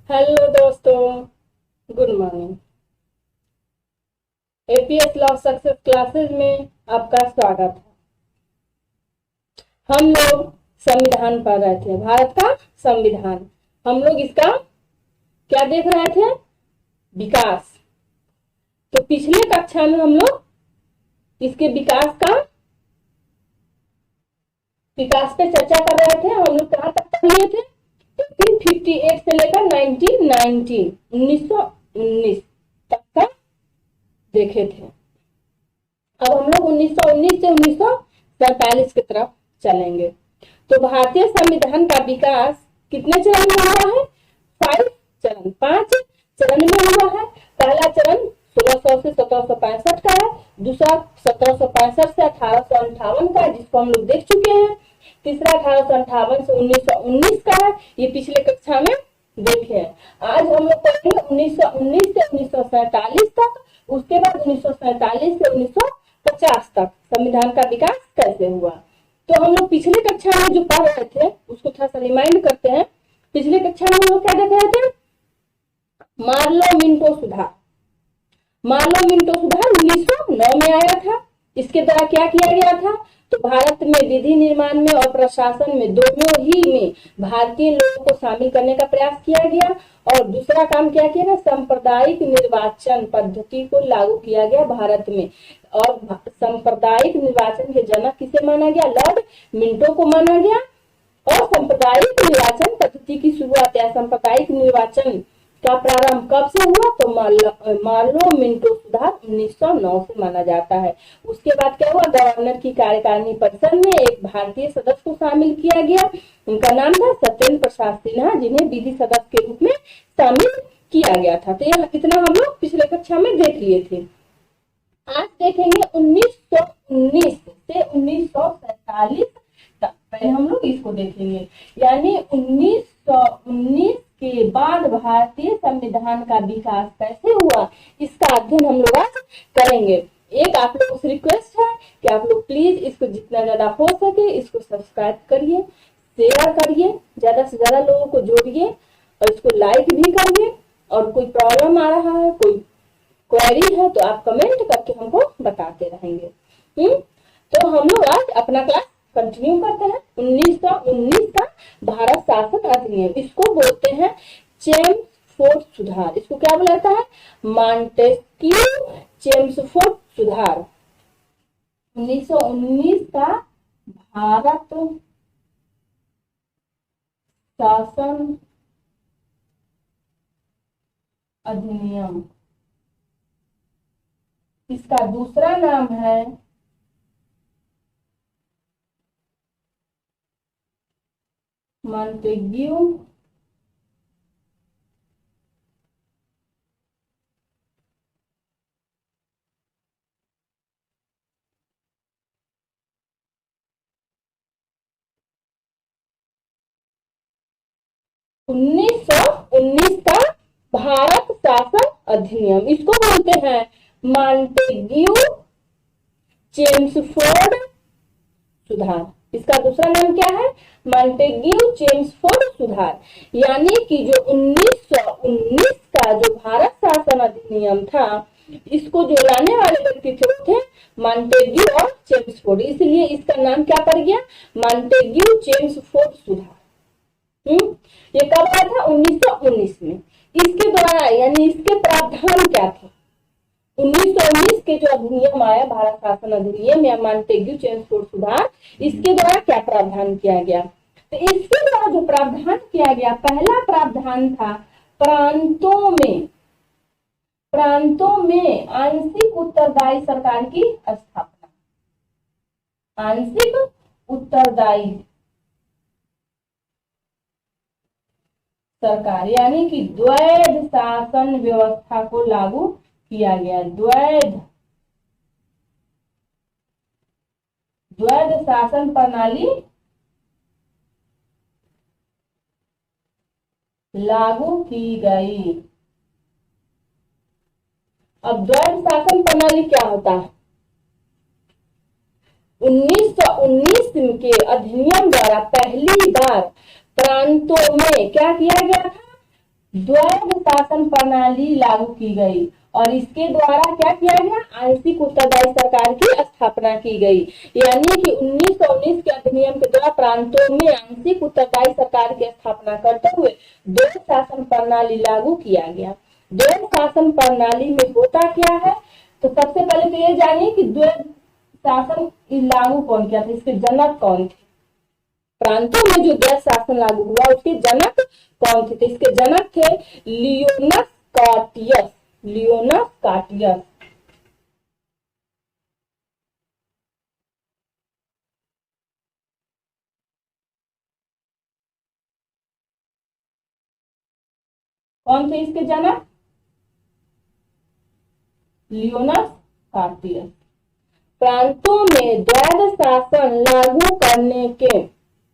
Hello दोस्तों, good morning. APS law success classes में आपका स्वागत है। हम लोग संविधान पढ़ रहे थे, भारत का संविधान। हम लोग इसका क्या देख रहे थे? विकास। तो पिछले कक्षा में हम लोग इसके विकास पे चर्चा कर रहे थे। हम लोग कहाँ तक पढ़ लिए थे? 1858 से लेकर 1919 तक का देखे थे। अब हम लोग 1919 से 1947 की तरफ चलेंगे। तो भारतीय संविधान का विकास कितने चरण में हुआ है? 5 चरण में हुआ है। पहला चरण 1600 से 1765 का है। दूसरा 1765 से 1858 का है, जिसको हम लोग देख चुके हैं। तीसरा 1858 से 1919 का है, ये पिछले कक्षा में देखे हैं। आज हम लोग पढ़ेंगे 1919 से 1947 तक। उसके बाद 1947 से 1950 तक संविधान का विकास कैसे हुआ। तो हम लोग पिछले कक्षा में जो पढ़ रहे थे उसको थोड़ा सा रिमाइंड करते हैं। पिछले कक्षा में हम लोग क्या देख रहे थे? मार्लो मिंटो सुधार। मार्लो मिंटो सुधार 1909 में आया था। इसके द्वारा क्या किया गया था? तो भारत में विधि निर्माण में और प्रशासन में दोनों ही में भारतीय लोगों को शामिल करने का प्रयास किया गया। और दूसरा काम क्या किया गया? सांप्रदायिक निर्वाचन पद्धति को लागू किया गया भारत में। और सांप्रदायिक निर्वाचन के जनक किसे माना गया? लॉर्ड मिंटो को माना गया। और सांप्रदायिक निर्वाचन पद्धति की शुरुआत या सांप्रदायिक निर्वाचन का प्रारंभ कब से हुआ? तो मार्लो मिंटो सुधार 1909 से माना जाता है। उसके बाद क्या हुआ? गवर्नर की कार्यकारिणी परिषद में एक भारतीय सदस्य को शामिल किया गया। उनका नाम था सत्येंद्र प्रसाद सिन्हा, जिन्हें विधि सदस्य के रूप में शामिल किया गया था। तो यह इतना हम लोग पिछले कक्षा में देख लिए थे। आज देखेंगे 1919 से 1947 तक। पहले हम लोग इसको देखेंगे, यानी 1919 के बाद भारतीय संविधान का विकास कैसे हुआ, इसका अध्ययन हम लोग आज करेंगे। एक आप लोगों से रिक्वेस्ट है कि आप लोग प्लीज इसको जितना ज्यादा हो सके इसको सब्सक्राइब करिए, शेयर करिए, ज्यादा से ज्यादा लोगों को जोड़िए और इसको लाइक भी करिए। और कोई प्रॉब्लम आ रहा है, कोई क्वेरी है तो आप कमेंट करके हमको बताते रहेंगे। तो हम लोग आज अपना क्लास कंटिन्यू करते हैं। 1919 का भारत शासन अधिनियम, इसको बोलते हैं चेम्सफोर्ड सुधार। इसको क्या बोला जाता है? मॉन्टेस्क्यू चेम्सफोर्ड सुधार। 1919 का भारत शासन अधिनियम, इसका दूसरा नाम है मॉन्टेग्यू उन्नीस का भारत शासन अधिनियम, इसको बोलते हैं मॉन्टेग्यू चेम्सफोर्ड सुधार। इसका दूसरा नाम क्या है? मॉन्टेग्यू चेम्सफोर्ड सुधार। यानी कि जो 1919 का जो भारत शासन अधिनियम था, इसको जो लाने वाले व्यक्ति थे वो थे मॉन्टेग्यू और चेम्सफोर्ड। इसलिए इसका नाम क्या पड़ गया? मॉन्टेग्यू चेम्सफोर्ड सुधार। ये कब आया था? 1919 में। इसके द्वारा यानी इसके प्रावधान क्या थे? 1919 के जो अधिनियम आया, भारत शासन अधिनियम या मॉन्टेग्यू चेम्सफोर्ड सुधार, इसके द्वारा क्या प्रावधान किया गया? तो इसके द्वारा जो प्रावधान किया गया, पहला प्रावधान था प्रांतों में आंशिक उत्तरदायी सरकार की स्थापना। आंशिक उत्तरदायी सरकार यानी कि द्वैध शासन व्यवस्था को लागू किया गया। द्वैध शासन प्रणाली लागू की गई। अब द्वैध शासन प्रणाली क्या होता है? 1919 के अधिनियम द्वारा पहली बार प्रांतों में क्या किया गया था? द्वैध शासन प्रणाली लागू की गई और इसके द्वारा क्या किया गया, आंशिक उत्तरदायी सरकार की स्थापना की गई। यानी कि 1919 के अधिनियम के द्वारा प्रांतों में आंशिक उत्तरदायी सरकार की स्थापना करते हुए द्वैध शासन प्रणाली लागू किया गया। द्वैध शासन प्रणाली में होता क्या है, तो सबसे पहले तो ये जानिए कि द्वैध शासन लागू कौन किया था, इसके जनक कौन थे। प्रांतों में जो द्वैध शासन लागू हुआ उसके जनक कौन थे, तो इसके जनक थे लियोनस कार्टियस। लियोनस कार्टियस कौन थे इसके जनक, लियोनस कार्टियस। प्रांतों में द्वैध शासन लागू करने के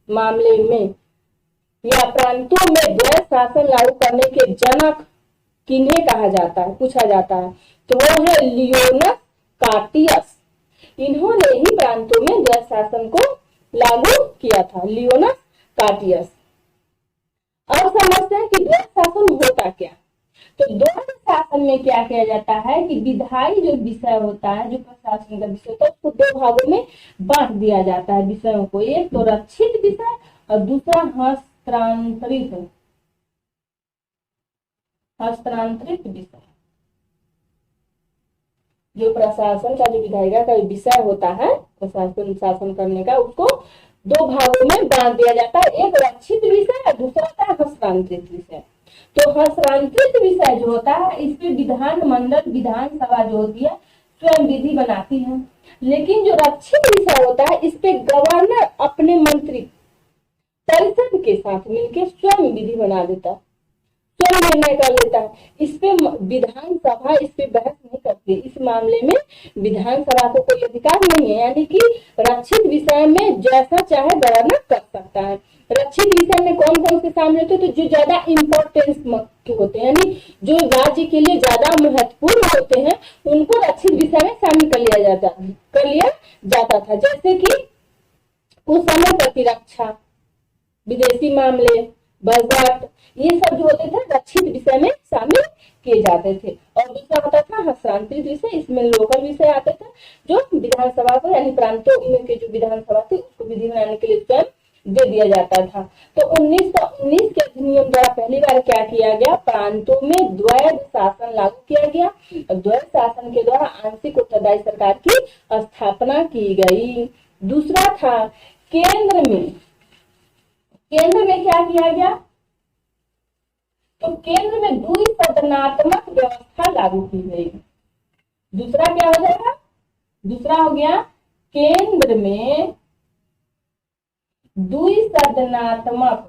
मामले में या प्रांतों में द्वैध शासन लागू करने के जनक किन्हें कहा जाता है, पूछा जाता है, तो वो है लियोनस कार्टियस। इन्होंने ही प्रांतों में द्वैध शासन को लागू किया था, लियोनस कार्टियस। अब समझते हैं कि द्वैध शासन होता क्या। तो द्वैध शासन में क्या किया जाता है कि विधायी जो विषय होता है, जो प्रशासन का विषय होता है, उसको दो भागों में बांट दिया जाता है विषयों को। एक तो रक्षित विषय और दूसरा हस्तांतरित विषय। जो प्रशासन का, जो विधायिका का विषय होता है प्रशासन शासन करने का, उसको दो भागों में बांट दिया जाता है। एक रक्षित विषय और दूसरा होता है हस्तांतरित विषय। तो हस्तांतरित विषय जो होता है, इस पे विधान मंडल, विधानसभा जो होती है स्वयं विधि बनाती है। लेकिन जो रक्षित विषय होता है, इस पे गवर्नर अपने मंत्री परिषद के साथ मिलकर स्वयं विधि बना देता है, स्वयं निर्णय कर लेता है। इस पे विधानसभा इस पे बहस नहीं करती। इस मामले में विधानसभा को कोई अधिकार नहीं है। यानी कि रक्षित विषय में जैसा चाहे गवर्नर कर सकता है। रक्षित विषय में कौन कौन से शामिल होते हैं, तो जो ज्यादा इंपॉर्टेंस के होते हैं, यानी जो राज्य के लिए ज्यादा महत्वपूर्ण होते हैं, उनको रक्षित विषय में शामिल कर लिया जाता था। जैसे कि उस समय प्रतिरक्षा, विदेशी मामले, बजट, ये सब जो होते थे रक्षित विषय में शामिल किए जाते थे। और दूसरा होता था हस्तांतरित विषय, इसमें लोकल विषय आते थे, जो विधानसभा को, यानी प्रांतों में के जो विधानसभा थी उसको विधि बनाने के लिए स्वयं दे दिया जाता था। तो 1919 के अधिनियम द्वारा पहली बार क्या किया गया, प्रांतों में द्वैध शासन लागू किया गया। द्वैध शासन के द्वारा आंशिक उत्तरदायी सरकार की स्थापना की गई। दूसरा था केंद्र में क्या किया गया, तो केंद्र में द्विसदनात्मक व्यवस्था लागू की गई। दूसरा क्या हो जाएगा, दूसरा हो गया केंद्र में द्विसदनात्मक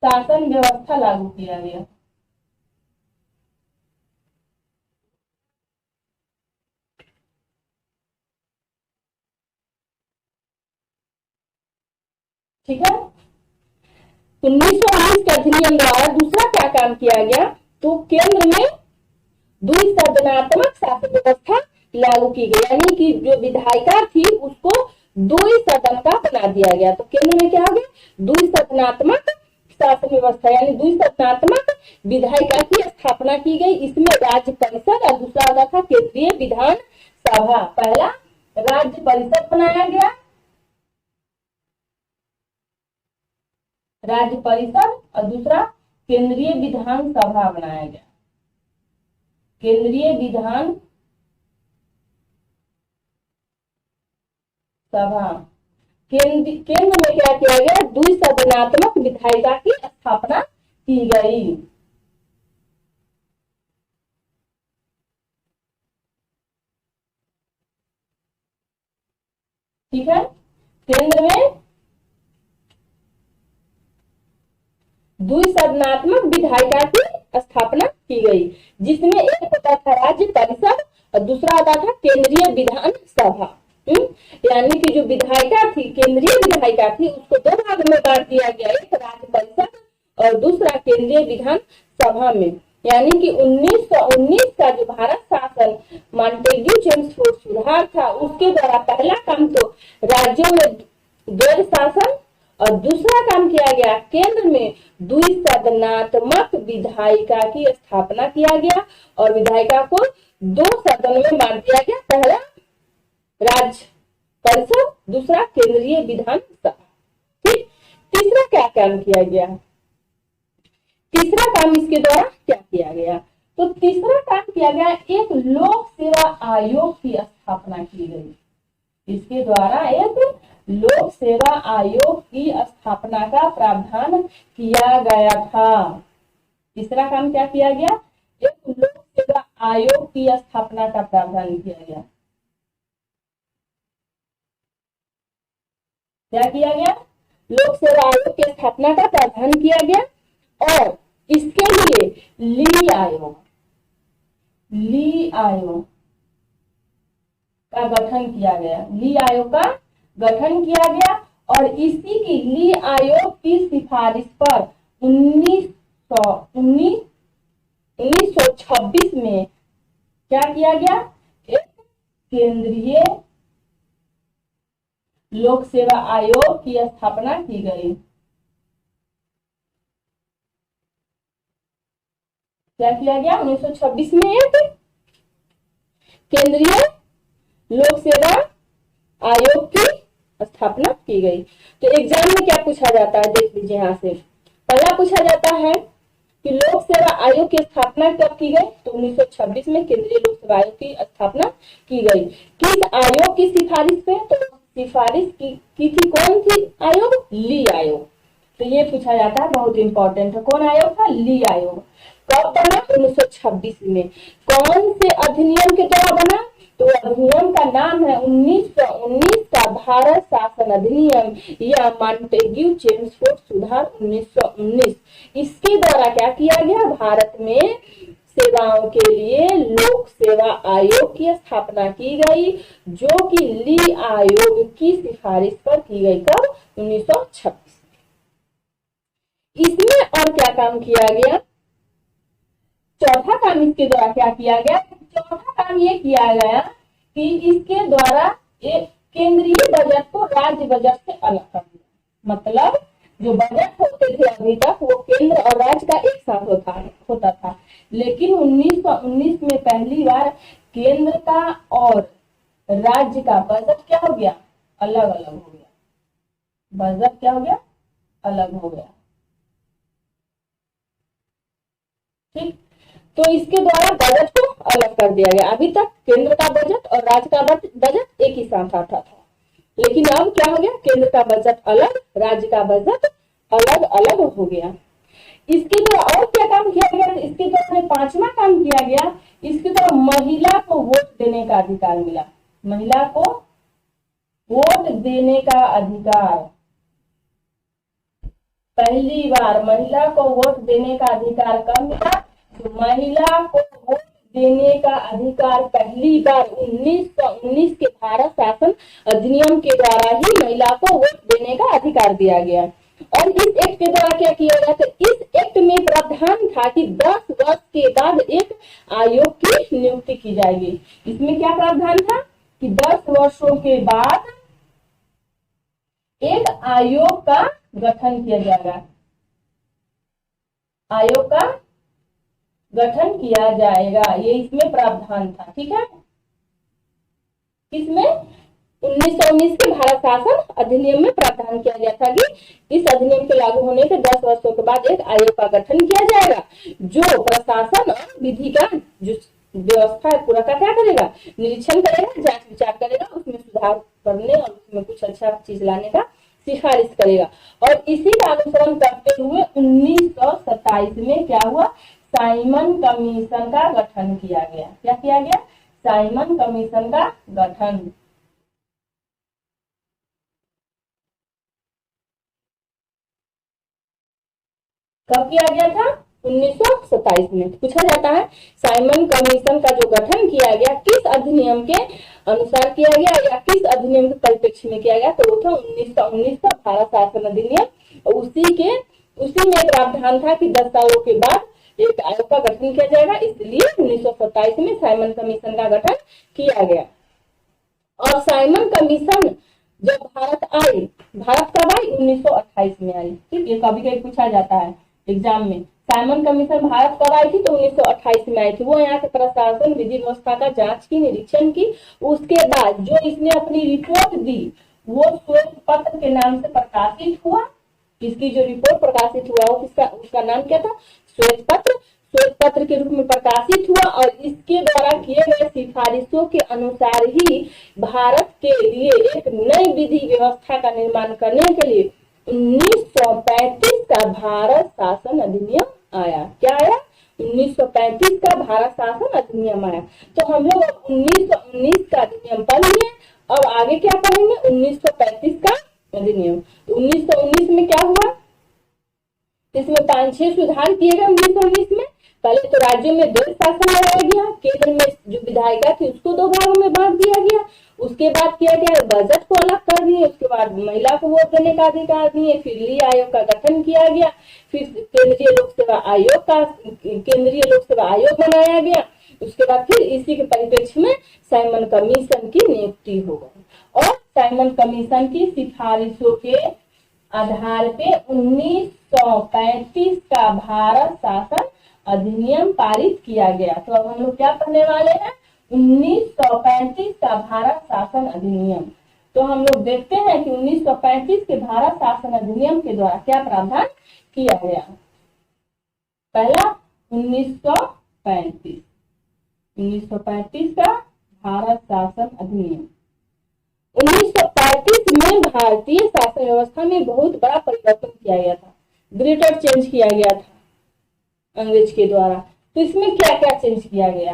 शासन व्यवस्था लागू किया गया। ठीक है। 1919 के अधिनियम द्वारा दूसरा क्या काम किया गया, तो केंद्र में द्विसदनात्मक शासन व्यवस्था लागू की गई। यानी कि जो विधायिका थी उसको द्विसदन का बना दिया गया। तो केंद्र में क्या हो गया, द्विसदनात्मक शासन व्यवस्था, यानी द्विसदनात्मक विधायिका की स्थापना की गई। इसमें राज्य परिषद और दूसरा होता था केंद्रीय विधान सभा। पहला राज्य परिषद बनाया गया, राज्य परिषद, और दूसरा केंद्रीय विधान सभा बनाया गया। केंद्रीय विधान सभा। केंद्र में क्या किया गया, द्विसदनात्मक विधायिका की स्थापना की गई। ठीक है। केंद्र में द्विसदनात्मक विधायिका की स्थापना की गई, जिसमें एक होता था राज्य परिषद और दूसरा होता था केंद्रीय विधान सभा। यानी कि जो विधायिका थी, केंद्रीय विधायिका थी, उसको दो भाग में बांट दिया गया, एक राज्य परिषद और दूसरा केंद्रीय विधान सभा में। यानी कि 1919 का जो भारत शासन मॉन्टेग्यू चेम्सफोर्ड सुधार था, उसके द्वारा पहला काम तो राज्यों में द्वैध शासन और विधायिका की स्थापना किया गया और विधायिका को 2 सदनों में बांट दिया गया। पहला राज्य परिषद, दूसरा केंद्रीय विधानसभा। ठीक, तीसरा क्या काम किया गया? तीसरा काम इसके द्वारा क्या किया गया? तो तीसरा काम किया गया, एक लोक सेवा आयोग की स्थापना की गई। इसके द्वारा एक लोक सेवा आयोग की स्थापना का प्रावधान किया गया था। तीसरा काम क्या किया गया? एक लोक सेवा आयोग की स्थापना का प्रावधान किया गया। क्या किया गया? लोक सेवा आयोग की स्थापना का प्रावधान किया गया और इसके लिए ली आयोग का गठन किया गया। ली आयोग का गठन किया गया और इसी की ली आयोग की सिफारिश पर 1926 में क्या किया गया? एक केंद्रीय लोक सेवा आयोग की स्थापना की गई। क्या किया गया? 1926 में एक केंद्रीय लोक सेवा आयोग की स्थापना की गई। तो एग्जाम में क्या पूछा जाता है, देख लीजिए यहाँ से। पहला पूछा जाता है कि लोक सेवा आयोग की स्थापना कब की गई? तो 1926 में केंद्रीय लोक सेवा आयोग की स्थापना की गई। किस आयोग की सिफारिश पे? तो सिफारिश की थी कौन थी आयोग? ली आयोग। तो ये पूछा जाता है, बहुत इंपॉर्टेंट है। कौन आयोग था? ली आयोग। कब बना? 1926 में। कौन से अधिनियम के द्वारा बना? तो अधिनियम का नाम है 1919 का भारत शासन अधिनियम या मॉन्टेग्यू चेम्सफोर्ड सुधार 1919। इसके द्वारा क्या किया गया? भारत में सेवाओं के लिए लोक सेवा आयोग की स्थापना की गई, जो कि ली आयोग की सिफारिश पर की गई। कब? 1926। इसमें और क्या काम किया गया? चौथा काम इसके द्वारा क्या किया गया? चौथा काम ये किया गया कि इसके द्वारा एक केंद्रीय बजट को राज्य बजट से अलग कर दिया। मतलब जो बजट होते थे अभी तक वो केंद्र और राज्य का एक साथ होता था, लेकिन 1919 में पहली बार केंद्र का और राज्य का बजट क्या हो गया? अलग अलग हो गया। बजट क्या हो गया? अलग हो गया। ठीक, तो इसके द्वारा बजट को अलग कर दिया गया। अभी तक केंद्र का बजट और राज्य का बजट एक ही साथ आता था, लेकिन अब क्या हो गया? केंद्र का बजट अलग, राज्य का बजट अलग अलग हो गया। इसके द्वारा और क्या काम किया गया? इसके द्वारा 5वां काम किया गया, इसके द्वारा महिला को वोट देने का अधिकार मिला। महिला को वोट देने का अधिकार, पहली बार महिला को वोट देने का अधिकार कब मिला? तो महिला को वोट देने का अधिकार पहली बार 1919 के भारत शासन अधिनियम के द्वारा ही महिला को वोट देने का अधिकार दिया गया। और इस एक्ट के द्वारा क्या किया गया? तो इस एक्ट में प्रावधान था कि 10 वर्ष के बाद एक आयोग की नियुक्ति की जाएगी। इसमें क्या प्रावधान था कि 10 वर्षों के बाद एक आयोग का गठन किया जाएगा। आयोग का गठन किया जाएगा, ये इसमें प्रावधान था। ठीक है, इसमें 1919 के भारत शासन अधिनियम में प्रावधान किया गया था कि इस अधिनियम के लागू होने के 10 वर्षों के बाद एक आयोग का गठन किया जाएगा, जो प्रशासन और विधि का जो व्यवस्था है पूरा का क्या करेगा? निरीक्षण करेगा, जांच विचार करेगा, उसमें सुधार करने और उसमें कुछ अच्छा चीज लाने का सिफारिश करेगा। और इसी का अनुसरण करते हुए 1927 में क्या हुआ? साइमन कमीशन का गठन किया गया। क्या किया गया? साइमन कमीशन का गठन। कब किया गया था? 1927 में। पूछा जाता है साइमन कमीशन का जो गठन किया गया किस अधिनियम के अनुसार किया गया या किस अधिनियम के परिप्रेक्ष्य में किया गया? तो वो था 1919 का भारत शासन अधिनियम। उसी में प्रावधान था कि 10 सालों के बाद एक आयोग का गठन किया जाएगा, इसलिए 1927 में साइमन कमीशन का गठन किया गया। और साइमन कमीशन जब भारत कब आई? 1928 में आई। ठीक, ये कभी कभी पूछा जाता है एग्जाम में, साइमन कमीशन भारत कब आई थी? तो 1928 में आई थी। वो यहाँ के प्रशासन विधि व्यवस्था का जांच की, निरीक्षण की। उसके बाद जो इसने अपनी रिपोर्ट दी वो श्वेत पत्र के नाम से प्रकाशित हुआ। इसकी जो रिपोर्ट प्रकाशित हुआ उसका नाम क्या था? श्वेत पत्र। श्वेत पत्र के रूप में प्रकाशित हुआ और इसके द्वारा किए गए सिफारिशों के अनुसार ही भारत के लिए एक नई विधि व्यवस्था का निर्माण करने के लिए 1935 का भारत शासन अधिनियम आया। क्या आया? 1935 का भारत शासन अधिनियम आया। तो हम लोग 1919 का अधिनियम पढ़ लिए। अब आगे क्या पढ़ेंगे? 1935 का अधिनियम। तो 1919 में क्या हुआ? इसमें 5-6 सुधार किए गए 1919 में। पहले तो राज्यों में द्वैध शासन लगाया गया। केंद्र में जो विधायिका थी उसको 2 भागों में बांट दिया गया। उसके बाद किया गया बजट को अलग कर दिए। उसके बाद महिला को वोट देने का अधिकार दिए। फिर ली आयोग का गठन किया गया। फिर केंद्रीय लोक सेवा आयोग बनाया गया। उसके बाद फिर इसी के परिप्रेक्ष्य में साइमन कमीशन की नियुक्ति हो गई और साइमन कमीशन की सिफारिशों के आधार पे 1935 का भारत शासन अधिनियम पारित किया गया। तो अब हम लोग क्या पढ़ने वाले हैं? 1935 का भारत शासन अधिनियम। तो हम लोग देखते हैं कि 1935 के भारत शासन अधिनियम के द्वारा क्या प्रावधान किया गया। पहला 1935 का भारत शासन अधिनियम। 1935 में भारतीय शासन व्यवस्था में बहुत बड़ा परिवर्तन किया गया था। ग्रेटर चेंज किया गया था अंग्रेज के द्वारा। तो इसमें क्या क्या चेंज किया गया?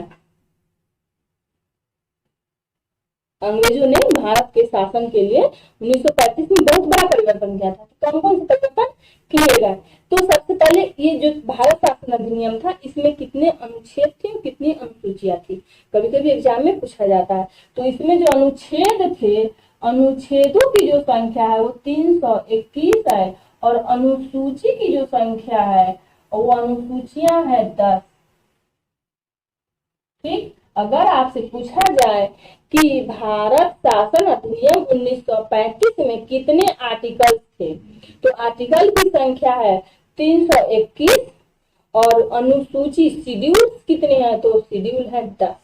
अंग्रेजों ने भारत के शासन के लिए 1935 में बहुत बड़ा परिवर्तन किया था। तो कौन कौन से परिवर्तन किए गए? तो सबसे पहले ये जो भारत शासन अधिनियम था इसमें कितने अनुच्छेद थे और कितनी अनुसूचियां थी? कभी कभी एग्जाम में पूछा जाता है। तो इसमें जो अनुच्छेद थे, अनुच्छेदों की जो संख्या है वो 321 है और अनुसूची की जो संख्या है वो अनुसूचियां है 10। ठीक, अगर आपसे पूछा जाए कि भारत शासन अधिनियम 1935 में कितने आर्टिकल्स थे, तो आर्टिकल की संख्या है 321 और अनुसूची शेड्यूल कितने हैं? तो शेड्यूल है 10।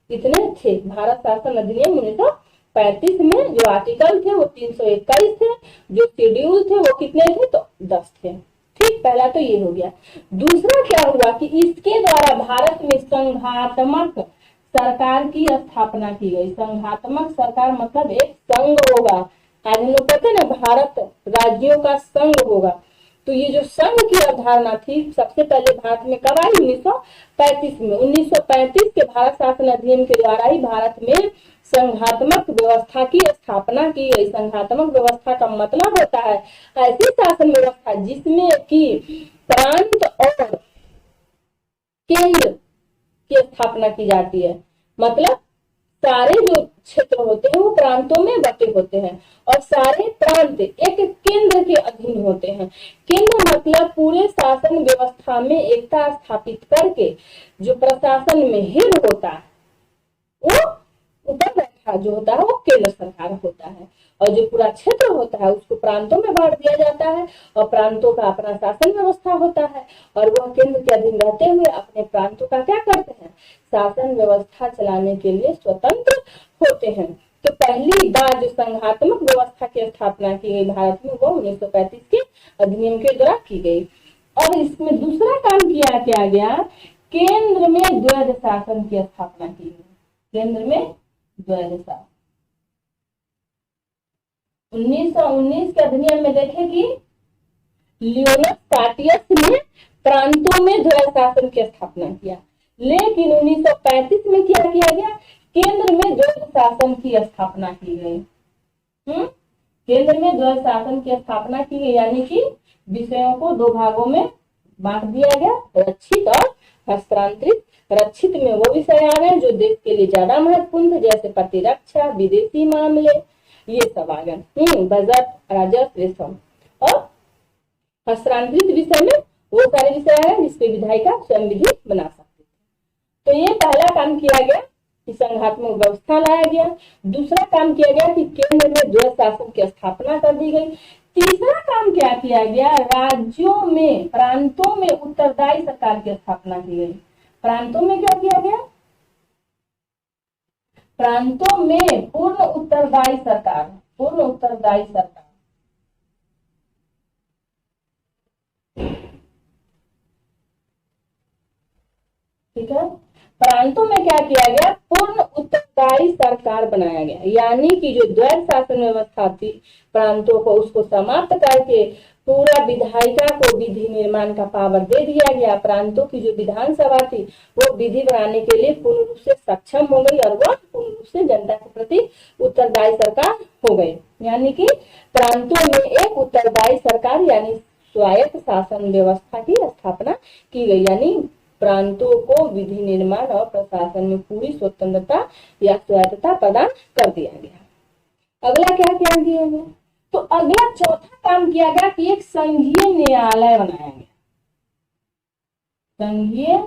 कितने थे? भारत शासन अधिनियम 1935 में जो आर्टिकल थे वो 321 थे, जो शेड्यूल थे वो कितने थे? तो 10 थे। ठीक, पहला तो ये हो गया। दूसरा क्या हुआ कि इसके द्वारा भारत में संघात्मक सरकार की स्थापना की गई। संघात्मक सरकार मतलब एक संघ होगा। आज हम लोग कहते हैं ना भारत राज्यों का संघ होगा। तो ये जो संघ की अवधारणा थी सबसे पहले भारत में कब आई? 1935 में। 1935 के भारत शासन अधिनियम के द्वारा ही भारत में संघात्मक व्यवस्था की स्थापना की गई। संघात्मक व्यवस्था का मतलब होता है ऐसी शासन व्यवस्था जिसमें कि प्रांत और केंद्र की स्थापना की जाती है। मतलब सारे जो क्षेत्र होते हैं वो प्रांतों में बटे होते हैं और सारे प्रांत एक केंद्र के अधीन होते हैं। केंद्र मतलब पूरे शासन व्यवस्था में एकता स्थापित करके जो प्रशासन में हेड होता है वो ऊपर बैठा जो होता है वो केंद्र सरकार होता है और जो पूरा क्षेत्र होता है उसको प्रांतों में बांट दिया जाता है और प्रांतों का अपना शासन व्यवस्था होता है और वह केंद्र के अधीन रहते हुए अपने प्रांतों का क्या करते हैं? शासन व्यवस्था चलाने के लिए स्वतंत्र होते हैं। तो पहली बार जो संघात्मक व्यवस्था की स्थापना की गई भारत में वो 1935 के अधिनियम के द्वारा की गई। और इसमें दूसरा काम किया गया, केंद्र में द्वैध शासन की स्थापना की गई। केंद्र में द्वैध शासन 1919 के अधिनियम में देखें कि लियोनस स्टाटियस ने प्रांतों में द्वैध शासन की स्थापना किया, लेकिन 1935 में क्या किया गया? केंद्र में द्वैध शासन की स्थापना की गई। केंद्र में द्वैध शासन की स्थापना की गई, यानी कि विषयों को 2 भागों में बांट दिया गया, रक्षित और हस्तांतरित। रक्षित में वो विषय आ गए जो देश के लिए ज्यादा महत्वपूर्ण थे, जैसे प्रतिरक्षा, विदेशी मामले, ये सब आ गए। बजट, राजस्व, रेशम। और हस्तांतरित विषय में वो सारे विषय आ गए जिसपे विधायिका स्वयं विधि बना सकते थे। तो ये पहला काम किया गया कि संघात्मक व्यवस्था लाया गया। दूसरा काम किया गया कि केंद्र में द्वैध शासन की स्थापना कर दी गई। तीसरा काम क्या किया गया, राज्यों में प्रांतों में उत्तरदायी सरकार की स्थापना की गई। प्रांतों में क्या किया गया, प्रांतों में पूर्ण उत्तरदायी सरकार, पूर्ण उत्तरदायी सरकार। ठीक है, प्रांतों में क्या किया गया, पूर्ण उत्तरदायी सरकार बनाया गया, यानी कि जो द्वैध शासन व्यवस्था थी प्रांतों को, उसको समाप्त करके पूरा विधायिका को विधि निर्माण का पावर दे दिया गया। प्रांतों की जो विधानसभा थी वो विधि बनाने के लिए पूर्ण रूप से सक्षम हो गई और वह पूर्ण रूप से जनता के प्रति उत्तरदायी सरकार हो गई। यानी कि प्रांतों में एक उत्तरदायी सरकार यानी स्वायत्त शासन व्यवस्था की स्थापना की गई, यानी प्रांतों को विधि निर्माण और प्रशासन में पूरी स्वतंत्रता या स्वायत्तता प्रदान कर दिया गया। अगला क्या किया गया, तो अगला चौथा काम किया गया कि एक संघीय न्यायालय बनाया गया। संघीय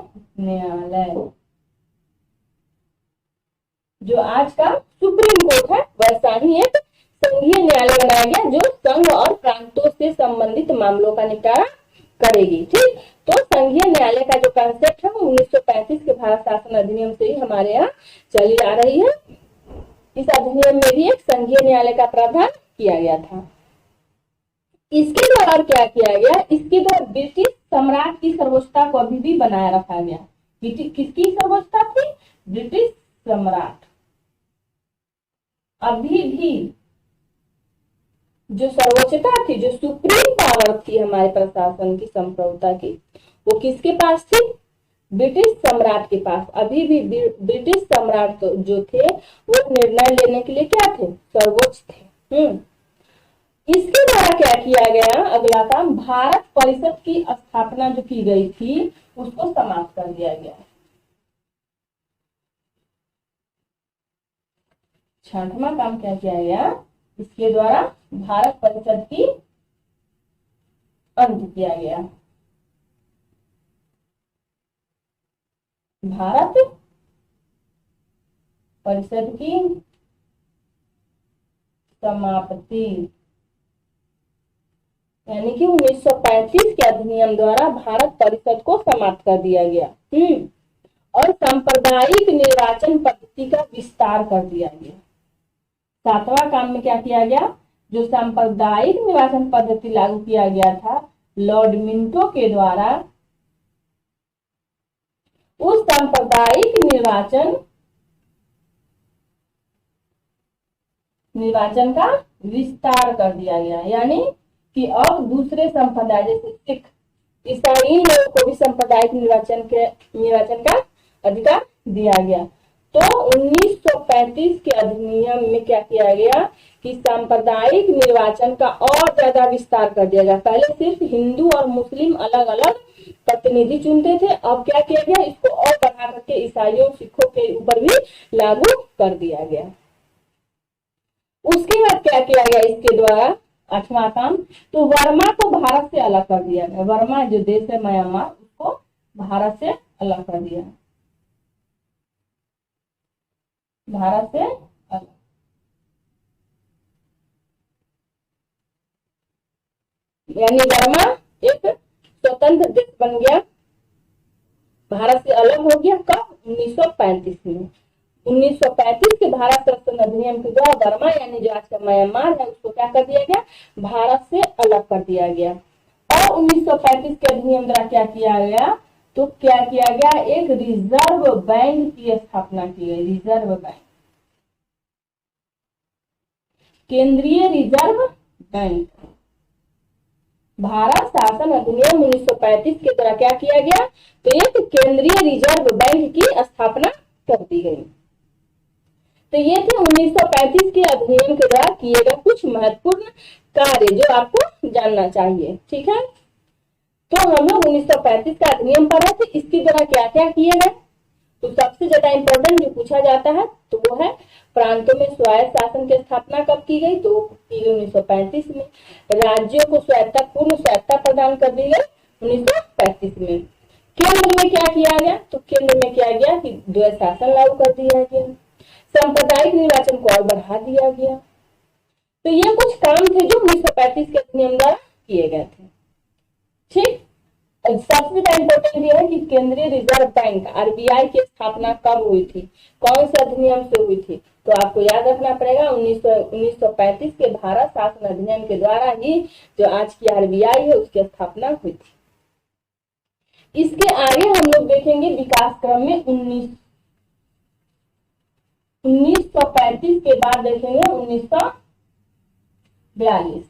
न्यायालय जो आज का सुप्रीम कोर्ट है वैसा ही एक संघीय न्यायालय बनाया गया जो संघ और प्रांतों से संबंधित मामलों का निपटारा करेगी। ठीक, तो संघीय न्यायालय का जो कंसेप्ट है वो 1935 के भारत शासन अधिनियम से ही हमारे यहाँ चली आ रही है। इस अधिनियम में भी एक संघीय न्यायालय का प्रावधान किया गया था। इसके द्वारा क्या किया गया, इसके द्वारा ब्रिटिश सम्राट की सर्वोच्चता को अभी भी बनाए रखा गया। किसकी सर्वोच्चता थी, ब्रिटिश सम्राट। अभी भी जो सर्वोच्चता थी, जो सुप्रीम पावर थी हमारे प्रशासन की संप्रभुता की, वो किसके पास थी, ब्रिटिश सम्राट के पास। अभी भी ब्रिटिश सम्राट जो थे वो निर्णय लेने के लिए क्या थे, सर्वोच्च थे। इसके द्वारा क्या किया गया, अगला काम, भारत परिषद की स्थापना जो की गई थी उसको समाप्त कर दिया गया। छठवां काम क्या किया गया, इसके द्वारा भारत परिषद की अंत किया गया। भारत परिषद की समाप्ति, यानी कि 1935 के अधिनियम द्वारा भारत परिषद को समाप्त कर दिया गया। और सांप्रदायिक निर्वाचन पद्धति का विस्तार कर दिया गया। सातवां काम में क्या किया गया, जो सांप्रदायिक निर्वाचन पद्धति लागू किया गया था लॉर्ड मिंटो के द्वारा, उस सांप्रदायिक निर्वाचन का विस्तार कर दिया गया। यानी कि अब दूसरे संप्रदाय जैसे सिख, ईसाई लोगों को भी सांप्रदायिक निर्वाचन का अधिकार दिया गया। तो 1935 के अधिनियम में क्या किया गया कि सांप्रदायिक निर्वाचन का और ज्यादा विस्तार कर दिया गया। पहले सिर्फ हिंदू और मुस्लिम अलग अलग प्रतिनिधि चुनते थे, अब क्या किया गया, इसको और बढ़ा करके ईसाइयों सिखों के ऊपर भी लागू कर दिया गया। उसके बाद क्या किया गया इसके द्वारा, आठवां काम, तो वर्मा को भारत से अलग कर दिया गया। वर्मा जो देश है म्यांमार, उसको भारत से अलग कर दिया, भारत से अलग। यानी वर्मा एक स्वतंत्र देश बन गया, भारत से अलग हो गया। कब, 1935 में। 1935 के भारत शासन अधिनियम के द्वारा वर्मा यानी जो आज का म्यांमार है उसको क्या कर दिया गया, भारत से अलग कर दिया गया। और 1935 के अधिनियम द्वारा क्या किया गया, तो क्या किया गया, एक रिजर्व बैंक की स्थापना की गई। रिजर्व बैंक, केंद्रीय रिजर्व बैंक। भारत शासन अधिनियम 1935 के द्वारा क्या किया गया, तो एक केंद्रीय रिजर्व बैंक की स्थापना कर दी गई। तो ये थे 1935 के अधिनियम के द्वारा किए गए कुछ महत्वपूर्ण कार्य जो आपको जानना चाहिए। ठीक है, तो हम लोग 1935 का अधिनियम पढ़े थे, इसके द्वारा क्या क्या किए गए। तो सबसे ज्यादा इंपॉर्टेंट जो पूछा जाता है तो वो है प्रांतों में स्वायत्त शासन की स्थापना कब की गई, तो की गई 1935 में। राज्यों को स्वायत्ता, पूर्ण स्वायत्ता प्रदान कर दी गई 1935 में। केंद्र में क्या किया गया, तो केंद्र में किया गया कि द्वैध शासन लागू कर दिया गया। सांप्रदायिक निर्वाचन को और बढ़ा दिया गया। तो ये कुछ काम थे जो 1935 के अधिनियम द्वारा किए गए थे। ठीक, सबसे इम्पोर्टेंट ये है कि केंद्रीय रिजर्व बैंक आरबीआई की स्थापना कब हुई थी, कौन से अधिनियम से हुई थी, तो आपको याद रखना पड़ेगा 1935 के भारत शासन अधिनियम के द्वारा ही जो आज की आरबीआई है उसकी स्थापना हुई थी। इसके आगे हम लोग देखेंगे विकास क्रम में 1935 के बाद देखेंगे 1942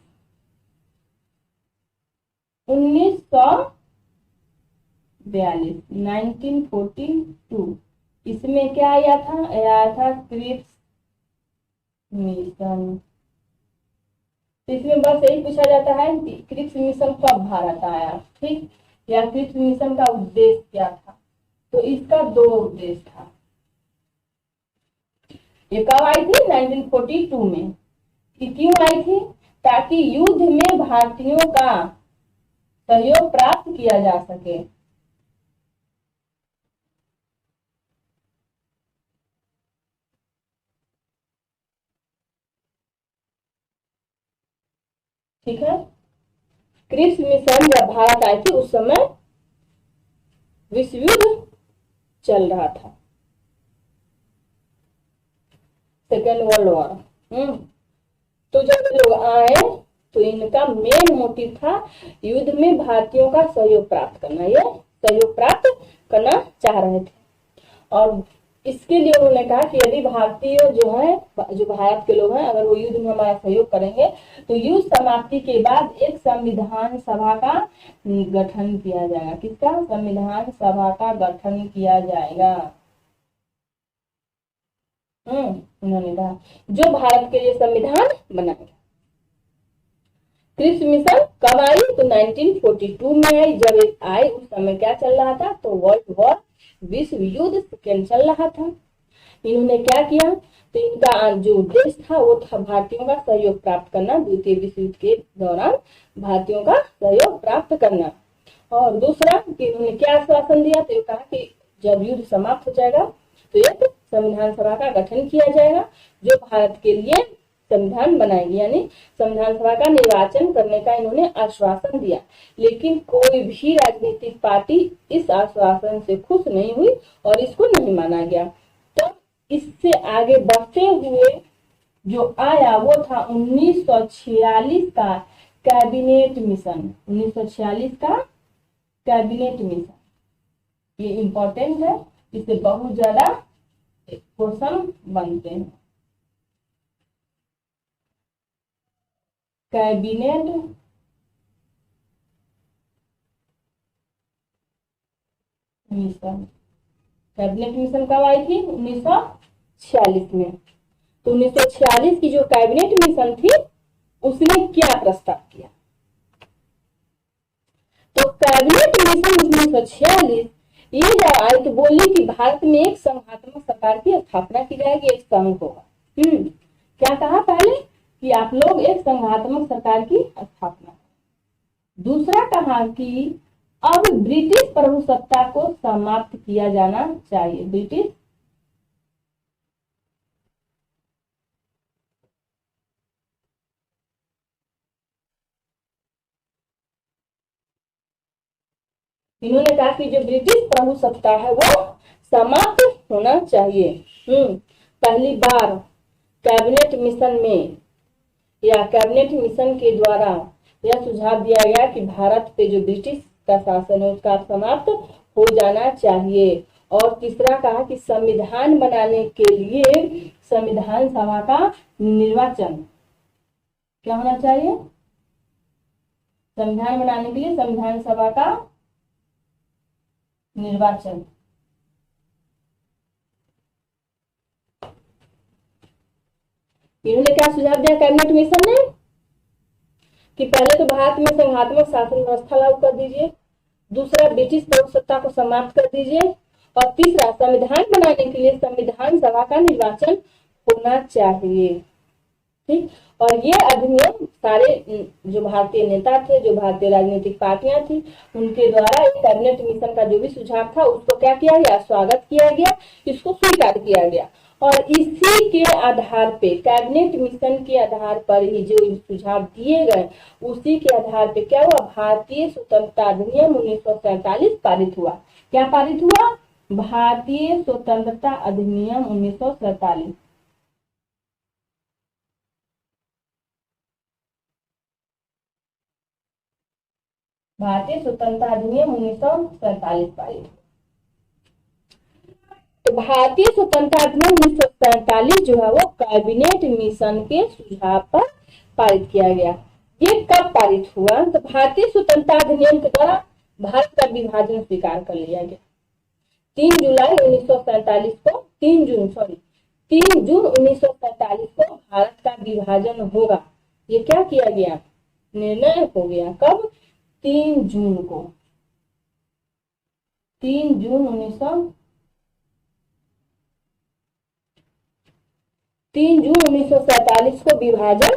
1942 इसमें क्या आया था क्रिप्स मिशन। तो इसमें बस यही पूछा जाता है कि क्रिप्स मिशन कब भारत आया, ठीक, या क्रिप्स मिशन का उद्देश्य क्या था। तो इसका दो उद्देश्य था। ये कब आई थी, 1942 में। ये क्यों आई थी, ताकि युद्ध में भारतीयों का सहयोग प्राप्त किया जा सके। ठीक है, क्रिप्स मिशन जब भारत आई थी उस समय विश्व युद्ध चल रहा था, सेकेंड वर्ल्ड वॉर। तो जब लोग आए तो इनका मेन मोटिव था युद्ध में भारतीयों का सहयोग प्राप्त करना, ये सहयोग प्राप्त करना चाह रहे थे। और इसके लिए उन्होंने कहा कि यदि भारतीय जो भारत के लोग हैं, अगर वो युद्ध में हमारा सहयोग करेंगे तो युद्ध समाप्ति के बाद एक संविधान सभा का गठन किया जाएगा। किसका, संविधान सभा का गठन किया जाएगा। उन्होंने कहा जो भारत के लिए संविधान बनाएगा। क्रिप्स मिशन कब आई, तो 1942 में आई। जब आई उस समय क्या चल रहा था, तो वर्ल्ड वॉर विश्व युद्ध सेकेंड चल रहा था। इन्होंने क्या किया, तो इनका जो उद्देश्य था वो था भारतीयों का सहयोग प्राप्त करना, द्वितीय विश्व युद्ध के दौरान भारतीयों का सहयोग प्राप्त करना। और दूसरा कि उन्होंने क्या आश्वासन दिया, तो कहा कि जब युद्ध समाप्त हो जाएगा तो एक संविधान सभा का गठन किया जाएगा जो भारत के लिए संविधान बनाएगी, यानी संविधान सभा का निर्वाचन करने का इन्होंने आश्वासन दिया। लेकिन कोई भी राजनीतिक पार्टी इस आश्वासन से खुश नहीं हुई और इसको नहीं माना गया। तो इससे आगे बढ़ते हुए जो आया वो था 1946 का कैबिनेट मिशन। 1946 का कैबिनेट मिशन, ये इंपॉर्टेंट है, इससे बहुत ज्यादा क्वेश्चन बनते हैं। कैबिनेट मिशन, कैबिनेट मिशन कब आई थी, 1946 में। तो 1946 की जो कैबिनेट मिशन थी उसने क्या प्रस्ताव किया, तो कैबिनेट मिशन 1946 ये जब आई तो बोली कि भारत में एक संघात्मक सरकार की स्थापना की जाएगी, एक संघ होगा। क्या कहा पहले कि आप लोग एक संघात्मक सरकार की स्थापना। दूसरा कहा कि अब ब्रिटिश प्रभुसत्ता को समाप्त किया जाना चाहिए। ब्रिटिश इन्होंने कहा कि जो ब्रिटिश प्रभुसत्ता है वो समाप्त होना चाहिए। पहली बार कैबिनेट मिशन में या कैबिनेट मिशन के द्वारा यह सुझाव दिया गया कि भारत पे जो ब्रिटिश का शासन है उसका समाप्त हो जाना चाहिए। और तीसरा कहा कि संविधान बनाने के लिए संविधान सभा का निर्वाचन क्या होना चाहिए, संविधान बनाने के लिए संविधान सभा का निर्वाचन। इन्होंने क्या सुझाव दिया कैबिनेट मिशन ने कि पहले तो भारत में संघात्मक शासन व्यवस्था लागू कर दीजिए, दूसरा ब्रिटिश प्रभुसत्ता को समाप्त कर दीजिए, और तीसरा संविधान बनाने के लिए संविधान सभा का निर्वाचन होना चाहिए। ठीक, और ये अधिनियम सारे जो भारतीय नेता थे, जो भारतीय राजनीतिक पार्टियां थी, उनके द्वारा कैबिनेट मिशन का जो भी सुझाव था उसको क्या किया गया, स्वागत किया गया, इसको स्वीकार किया गया। और इसी के आधार पे कैबिनेट मिशन के आधार पर ही जो सुझाव दिए गए उसी के आधार पे क्या हुआ, भारतीय स्वतंत्रता अधिनियम 1947 पारित हुआ। क्या पारित हुआ, भारतीय स्वतंत्रता अधिनियम 1947। भारतीय स्वतंत्रता अधिनियम 1947 पारित। तो भारतीय स्वतंत्रता अधिनियम 1947 जो है वो कैबिनेट मिशन के सुझाव पर पारित किया गया। ये कब पारित हुआ, तो भारतीय स्वतंत्रता अधिनियम के द्वारा भारत का विभाजन स्वीकार कर लिया गया। 3 जुलाई 1947 को 3 जून 1947 को भारत का विभाजन होगा, ये क्या किया गया, निर्णय हो गया। कब, 3 जून को, 3 जून 1947 को विभाजन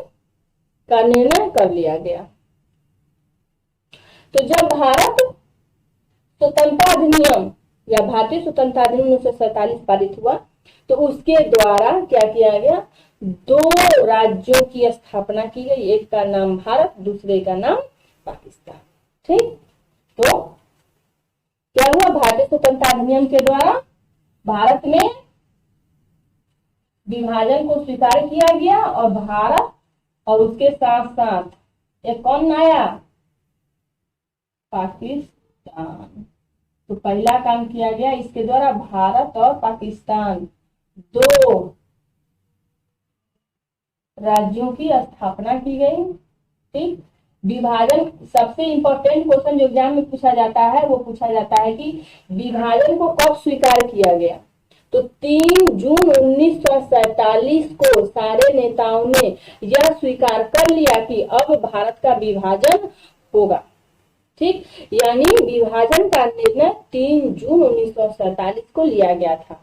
का निर्णय कर लिया गया। तो जब भारत स्वतंत्रता अधिनियम या भारतीय स्वतंत्रता अधिनियम 1947 पारित हुआ तो उसके द्वारा क्या किया गया, 2 राज्यों की स्थापना की गई, एक का नाम भारत, दूसरे का नाम पाकिस्तान। ठीक, तो क्या हुआ, भारतीय स्वतंत्रता अधिनियम के द्वारा भारत में विभाजन को स्वीकार किया गया और भारत और उसके साथ साथ एक कौन आया, पाकिस्तान। तो पहला काम किया गया इसके द्वारा, भारत और पाकिस्तान 2 राज्यों की स्थापना की गई। ठीक, विभाजन सबसे इंपॉर्टेंट क्वेश्चन जो एग्जाम में पूछा जाता है वो पूछा जाता है कि विभाजन को कब स्वीकार किया गया। तो 3 जून 1947 को सारे नेताओं ने यह स्वीकार कर लिया कि अब भारत का विभाजन होगा। ठीक, यानी विभाजन का निर्णय 3 जून 1947 को लिया गया था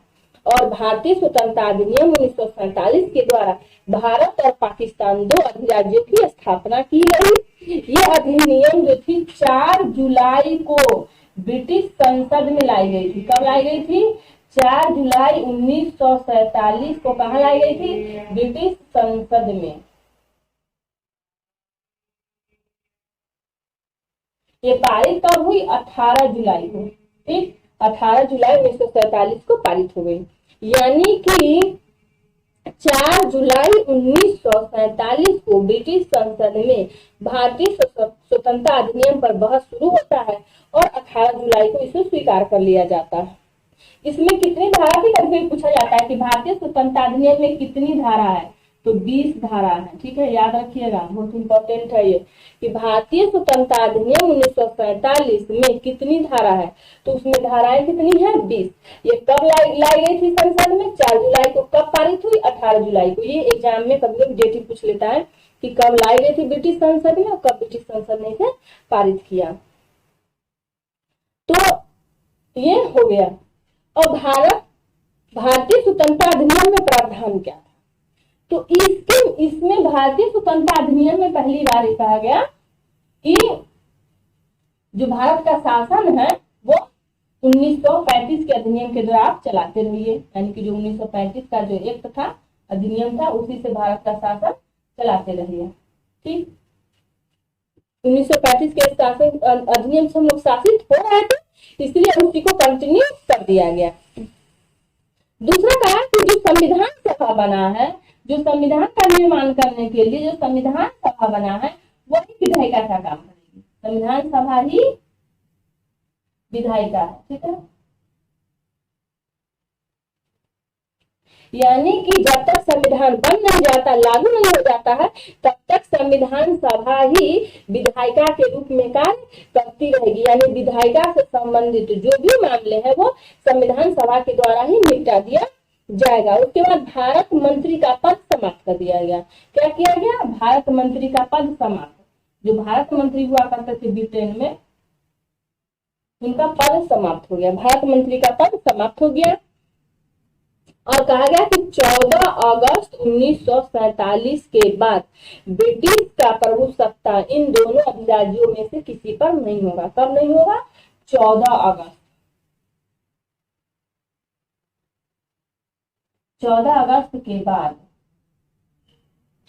और भारतीय स्वतंत्रता अधिनियम 1947 के द्वारा भारत और पाकिस्तान 2 अधिराज्यों की स्थापना की गई। ये अधिनियम जो थी 4 जुलाई को ब्रिटिश संसद में लाई गई थी। कब लाई गई थी, 4 जुलाई 1947 को कहाँ लाई गई थी, ब्रिटिश संसद में। ये पारित कब हुई, 18 जुलाई को। ठीक, 18 जुलाई 1947 को पारित हो गई। यानी कि 4 जुलाई 1947 को ब्रिटिश संसद में भारतीय स्वतंत्रता अधिनियम पर बहस शुरू होता है और 18 जुलाई को इसे स्वीकार कर लिया जाता है। इसमें कितनी धारा थी, कभी पूछा जाता है कि भारतीय स्वतंत्रता अधिनियम में कितनी धारा है, तो 20 धारा है। ठीक है, याद रखिएगा, बहुत इंपॉर्टेंट है ये कि भारतीय स्वतंत्रता अधिनियम 1947 में कितनी धारा है, तो उसमें धाराएं कितनी है, 20। ये कब लाई गई थी संसद में, 4 जुलाई को। कब पारित हुई, 18 जुलाई को। ये एग्जाम में कभी कभी डेट पूछ लेता है कि कब लाई गई थी ब्रिटिश संसद में और कब ब्रिटिश संसद ने इसे पारित किया। तो ये हो गया। और भारतीय स्वतंत्रता अधिनियम में प्रावधान क्या था, तो इसमें भारतीय स्वतंत्रता अधिनियम में पहली बार कहा गया कि जो भारत का शासन है वो 1935 के अधिनियम के द्वारा आप चलाते रहिए। यानी कि जो 1935 का जो एक्ट था, अधिनियम था, उसी से भारत का शासन चलाते रहिए। ठीक, 1935 के शासन अधिनियम से हम लोग शासित हो रहे थे, इसलिए उसी को कंटिन्यू कर दिया गया। दूसरा कहा कि जो संविधान सभा बना है, जो संविधान का निर्माण करने के लिए जो संविधान सभा बना है वही विधायिका का काम करेगी। संविधान सभा ही विधायिका है। ठीक है, यानी कि जब तक संविधान बन नहीं जाता, लागू नहीं हो जाता है, तब तक संविधान सभा ही विधायिका के रूप में कार्य करती रहेगी। यानी विधायिका से संबंधित जो भी मामले हैं वो संविधान सभा के द्वारा ही निपटा दिया जाएगा। उसके बाद भारत मंत्री का पद समाप्त कर दिया गया। क्या किया गया, भारत मंत्री का पद समाप्त। जो भारत मंत्री हुआ करते थे ब्रिटेन में, उनका पद समाप्त हो गया, भारत मंत्री का पद समाप्त हो गया। और कहा गया कि 14 अगस्त 1947 के बाद ब्रिटिश का प्रभुसत्ता इन दोनों अधिराज्यों में से किसी पर नहीं होगा। कब नहीं होगा, 14 14 अगस्त के बाद,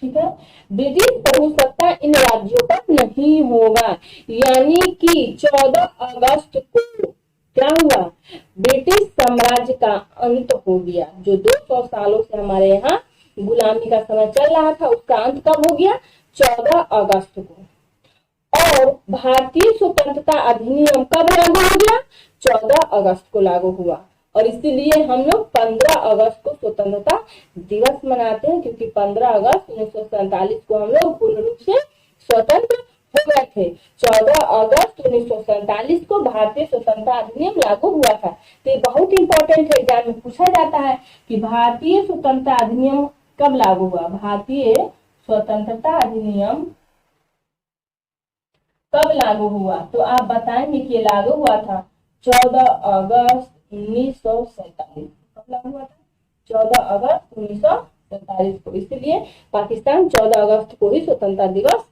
ठीक है, ब्रिटिश प्रभुसत्ता इन राज्यों पर नहीं होगा। यानी कि 14 अगस्त को क्या हुआ, ब्रिटिश साम्राज्य का अंत हो गया। जो 200 सालों से हमारे यहाँ गुलामी का समय चल रहा था, उसका अंत कब हो गया, 14 अगस्त को। और भारतीय स्वतंत्रता अधिनियम कब लागू हो गया, 14 अगस्त को लागू हुआ। और इसीलिए हम लोग 15 अगस्त को स्वतंत्रता दिवस मनाते हैं, क्योंकि 15 अगस्त 1947 को हम लोग पूर्ण रूप से स्वतंत्र हो गए थे। 14 अगस्त 1947 को भारतीय स्वतंत्रता अधिनियम लागू हुआ था। तो ये बहुत इंपॉर्टेंट है, एग्जाम में पूछा जाता है कि भारतीय स्वतंत्रता अधिनियम कब लागू हुआ, भारतीय स्वतंत्रता अधिनियम कब लागू हुआ। तो आप बताएंगे कि लागू हुआ था 14 अगस्त 1947। कब लागू हुआ था, 14 अगस्त 1947 को। इसलिए पाकिस्तान 14 अगस्त को ही स्वतंत्रता दिवस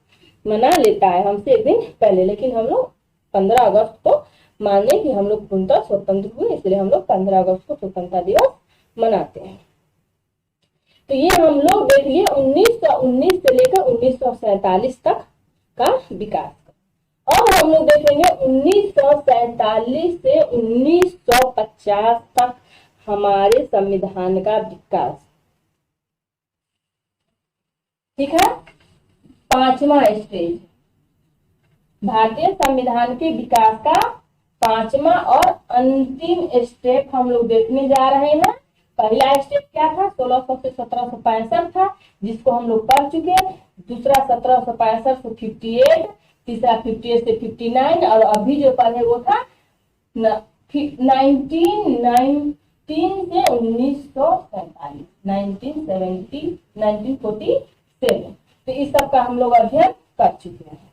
मना लेता है, हमसे एक दिन पहले। लेकिन हम लोग 15 अगस्त को माने कि हम लोग पूर्णतः स्वतंत्र हुए, इसलिए हम लोग 15 अगस्त को स्वतंत्रता दिवस मनाते हैं। तो ये हम लोग देख लिए 1919 से लेकर 1947 तक का विकास। अब हम लोग देखेंगे 1947 से 1950 तक हमारे संविधान का विकास, ठीक है। 5वां स्टेज, भारतीय संविधान के विकास का 5वां और अंतिम स्टेप हम लोग देखने जा रहे हैं। पहला स्टेप क्या था, 1600 से 1765 था, जिसको हम लोग पढ़ चुके। दूसरा 1765 से 58, तीसरा 58 से 59, और अभी जो पढ़े वो था 1919 से 1947, 1947। तो इस सब का हम लोग अध्ययन कर चुके हैं।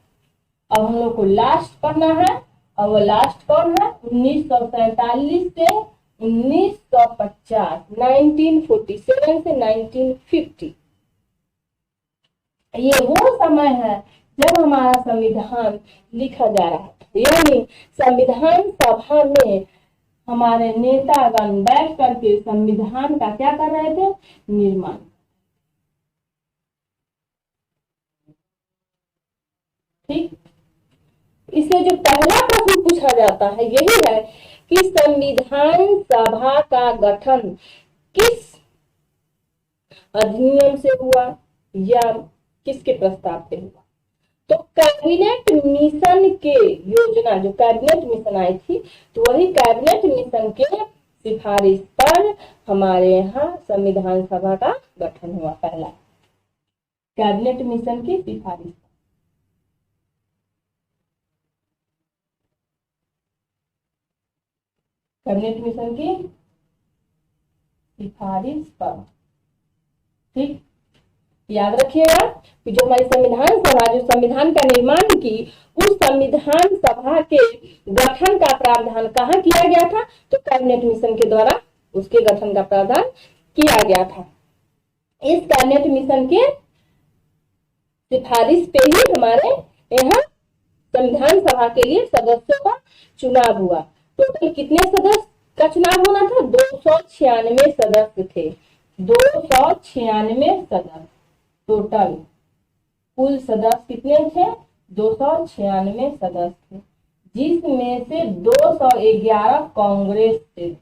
अब हम लोग को लास्ट पढ़ना है, और वो लास्ट कौन है, 1947 से 1950, 1947 से 1950। ये वो समय है जब हमारा संविधान लिखा जा रहा है। यानी संविधान सभा में हमारे नेतागण बैठ करके संविधान का क्या कर रहे थे, निर्माण। ठीक, इससे जो पहला प्रश्न पूछा जाता है यही है कि संविधान सभा का गठन किस अधिनियम से हुआ या किसके प्रस्ताव पे हुआ। तो कैबिनेट मिशन के योजना, जो कैबिनेट मिशन आई थी, तो वही कैबिनेट मिशन के सिफारिश पर हमारे यहाँ संविधान सभा का गठन हुआ। पहला कैबिनेट मिशन की सिफारिश, कैबिनेट मिशन की सिफारिश पर, ठीक। याद रखिएगा कि जो हमारी संविधान सभा जो संविधान का निर्माण की, उस संविधान सभा के गठन का प्रावधान कहाँ किया गया था, तो कैबिनेट मिशन के द्वारा उसके गठन का प्रावधान किया गया था। इस कैबिनेट मिशन के सिफारिश पे ही हमारे यहाँ संविधान सभा के लिए सदस्यों का चुनाव हुआ। टोटल कितने सदस्य का चुनाव होना था, 296 सदस्य थे। 296 सदस्य टोटल, कुल सदस्य कितने थे, 296 सदस्य थे, जिसमें से 211 कांग्रेस से थे,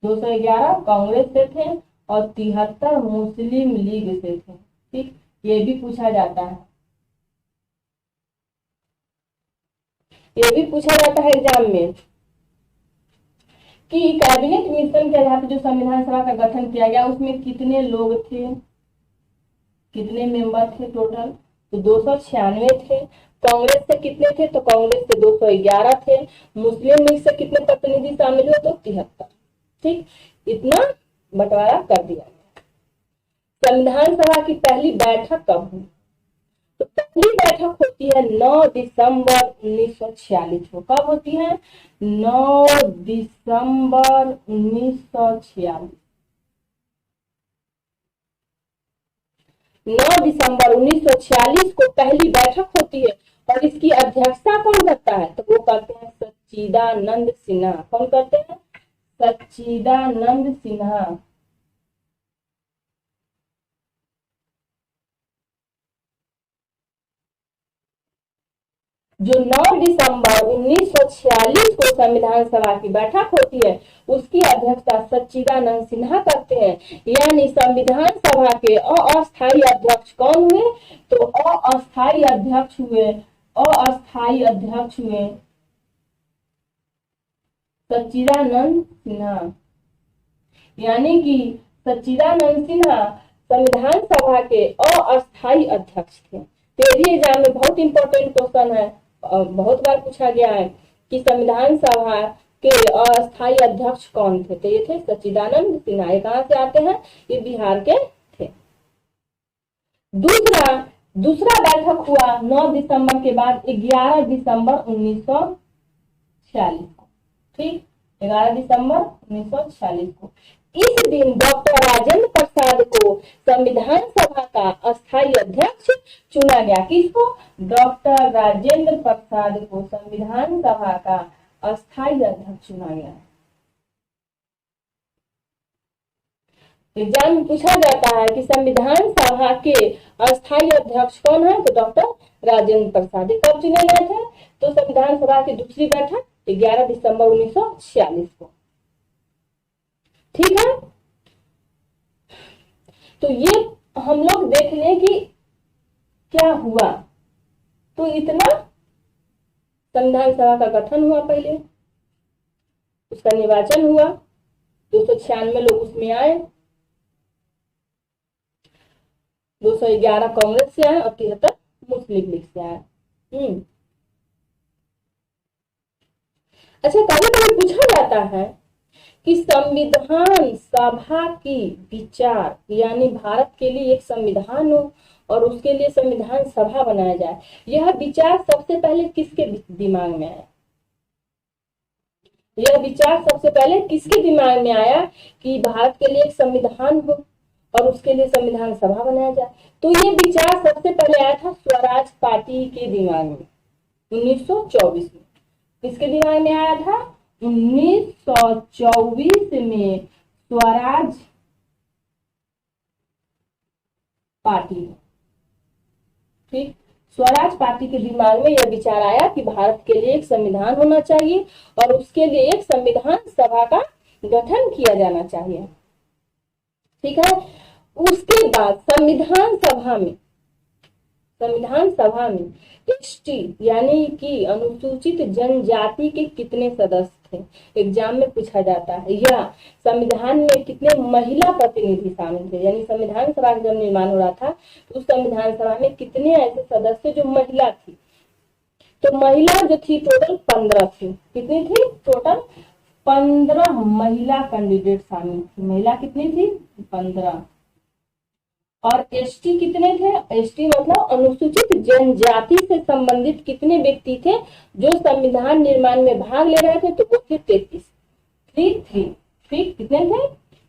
211 कांग्रेस से थे और 73 मुस्लिम लीग से थे। ठीक, ये भी पूछा जाता है, ये भी पूछा जाता है एग्जाम में कि कैबिनेट मिशन के आधार पर जो संविधान सभा का गठन किया गया उसमें कितने लोग थे, कितने मेंबर थे टोटल, तो 296 थे। कांग्रेस से कितने थे, तो कांग्रेस से 211 थे। मुस्लिम लीग से कितने प्रतिनिधि शामिल हुए, तो 73। ठीक, इतना बंटवारा कर दिया। संविधान सभा की पहली बैठक कब हुई, तो पहली बैठक होती है 9 दिसंबर 1946 को। कब होती है, 9 दिसंबर 1946। 9 दिसंबर 1946 को पहली बैठक होती है और इसकी अध्यक्षता कौन करता है, तो वो करते हैं सच्चिदानंद सिन्हा। कौन करते हैं, सच्चिदानंद सिन्हा। जो 9 दिसंबर 1946 को संविधान सभा की बैठक होती है उसकी अध्यक्षता सच्चिदानंद सिन्हा करते हैं। यानी संविधान सभा के अस्थायी अध्यक्ष कौन हुए? तो अस्थायी अध्यक्ष हुए सच्चिदानंद सिन्हा। यानी कि सच्चिदानंद सिन्हा संविधान सभा के अस्थायी अध्यक्ष थे। तेरी एग्जाम में बहुत इंपॉर्टेंट क्वेश्चन है, बहुत बार पूछा गया है कि संविधान सभा के अस्थायी अध्यक्ष कौन थे? तो ये थे सच्चिदानंद सिन्हा। ये कहाँ से आते हैं? ये बिहार के थे। दूसरा बैठक हुआ 9 दिसंबर के बाद 11 दिसंबर 1946 को। ठीक, 11 दिसंबर 1946 को। इस दिन डॉक्टर राजेंद्र प्रसाद को संविधान सभा का अस्थायी अध्यक्ष चुना गया। किसको? डॉक्टर राजेंद्र प्रसाद को संविधान सभा का अस्थायी अध्यक्ष चुना गया। एग्जाम में पूछा जाता है कि संविधान सभा के अस्थायी अध्यक्ष कौन है? तो डॉक्टर राजेंद्र प्रसाद। कब चुने गए थे? तो संविधान सभा की दूसरी बैठक 11 दिसंबर 1946 को। ठीक है, तो ये हम लोग देख लें कि क्या हुआ। तो इतना संविधान सभा का गठन हुआ, पहले उसका निर्वाचन हुआ, 296 लोग उसमें आए, 211 कांग्रेस से आए और 73 मुस्लिम लीग से आए। अच्छा, कभी कभी पूछा जाता है कि संविधान सभा की विचार, यानी भारत के लिए एक संविधान हो और उसके लिए संविधान सभा बनाया जाए, यह विचार सबसे पहले किसके दिमाग में आया? यह विचार सबसे पहले किसके दिमाग में आया कि भारत के लिए एक संविधान हो और उसके लिए संविधान सभा बनाया जाए? तो ये विचार सबसे पहले आया था स्वराज पार्टी के दिमाग में 1924 में। किसके दिमाग में आया था? 1924 में स्वराज पार्टी। ठीक, स्वराज पार्टी के दिमाग में यह विचार आया कि भारत के लिए एक संविधान होना चाहिए और उसके लिए एक संविधान सभा का गठन किया जाना चाहिए। ठीक है, उसके बाद संविधान सभा में एसटी यानी कि अनुसूचित जनजाति के कितने सदस्य थे? एग्जाम में पूछा जाता है। या संविधान में कितने महिला प्रतिनिधि शामिल थे? यानी संविधान सभा का जब निर्माण हो रहा था तो उस संविधान सभा में कितने ऐसे सदस्य जो महिला थी? तो महिला जो थी टोटल 15 थी। कितनी थी? टोटल 15 महिला कैंडिडेट शामिल थी। महिला कितनी थी? 15। और एसटी कितने थे? एसटी मतलब अनुसूचित जनजाति से संबंधित कितने व्यक्ति थे जो संविधान निर्माण में भाग ले रहे थे? तो वो थे 33। कितने थे?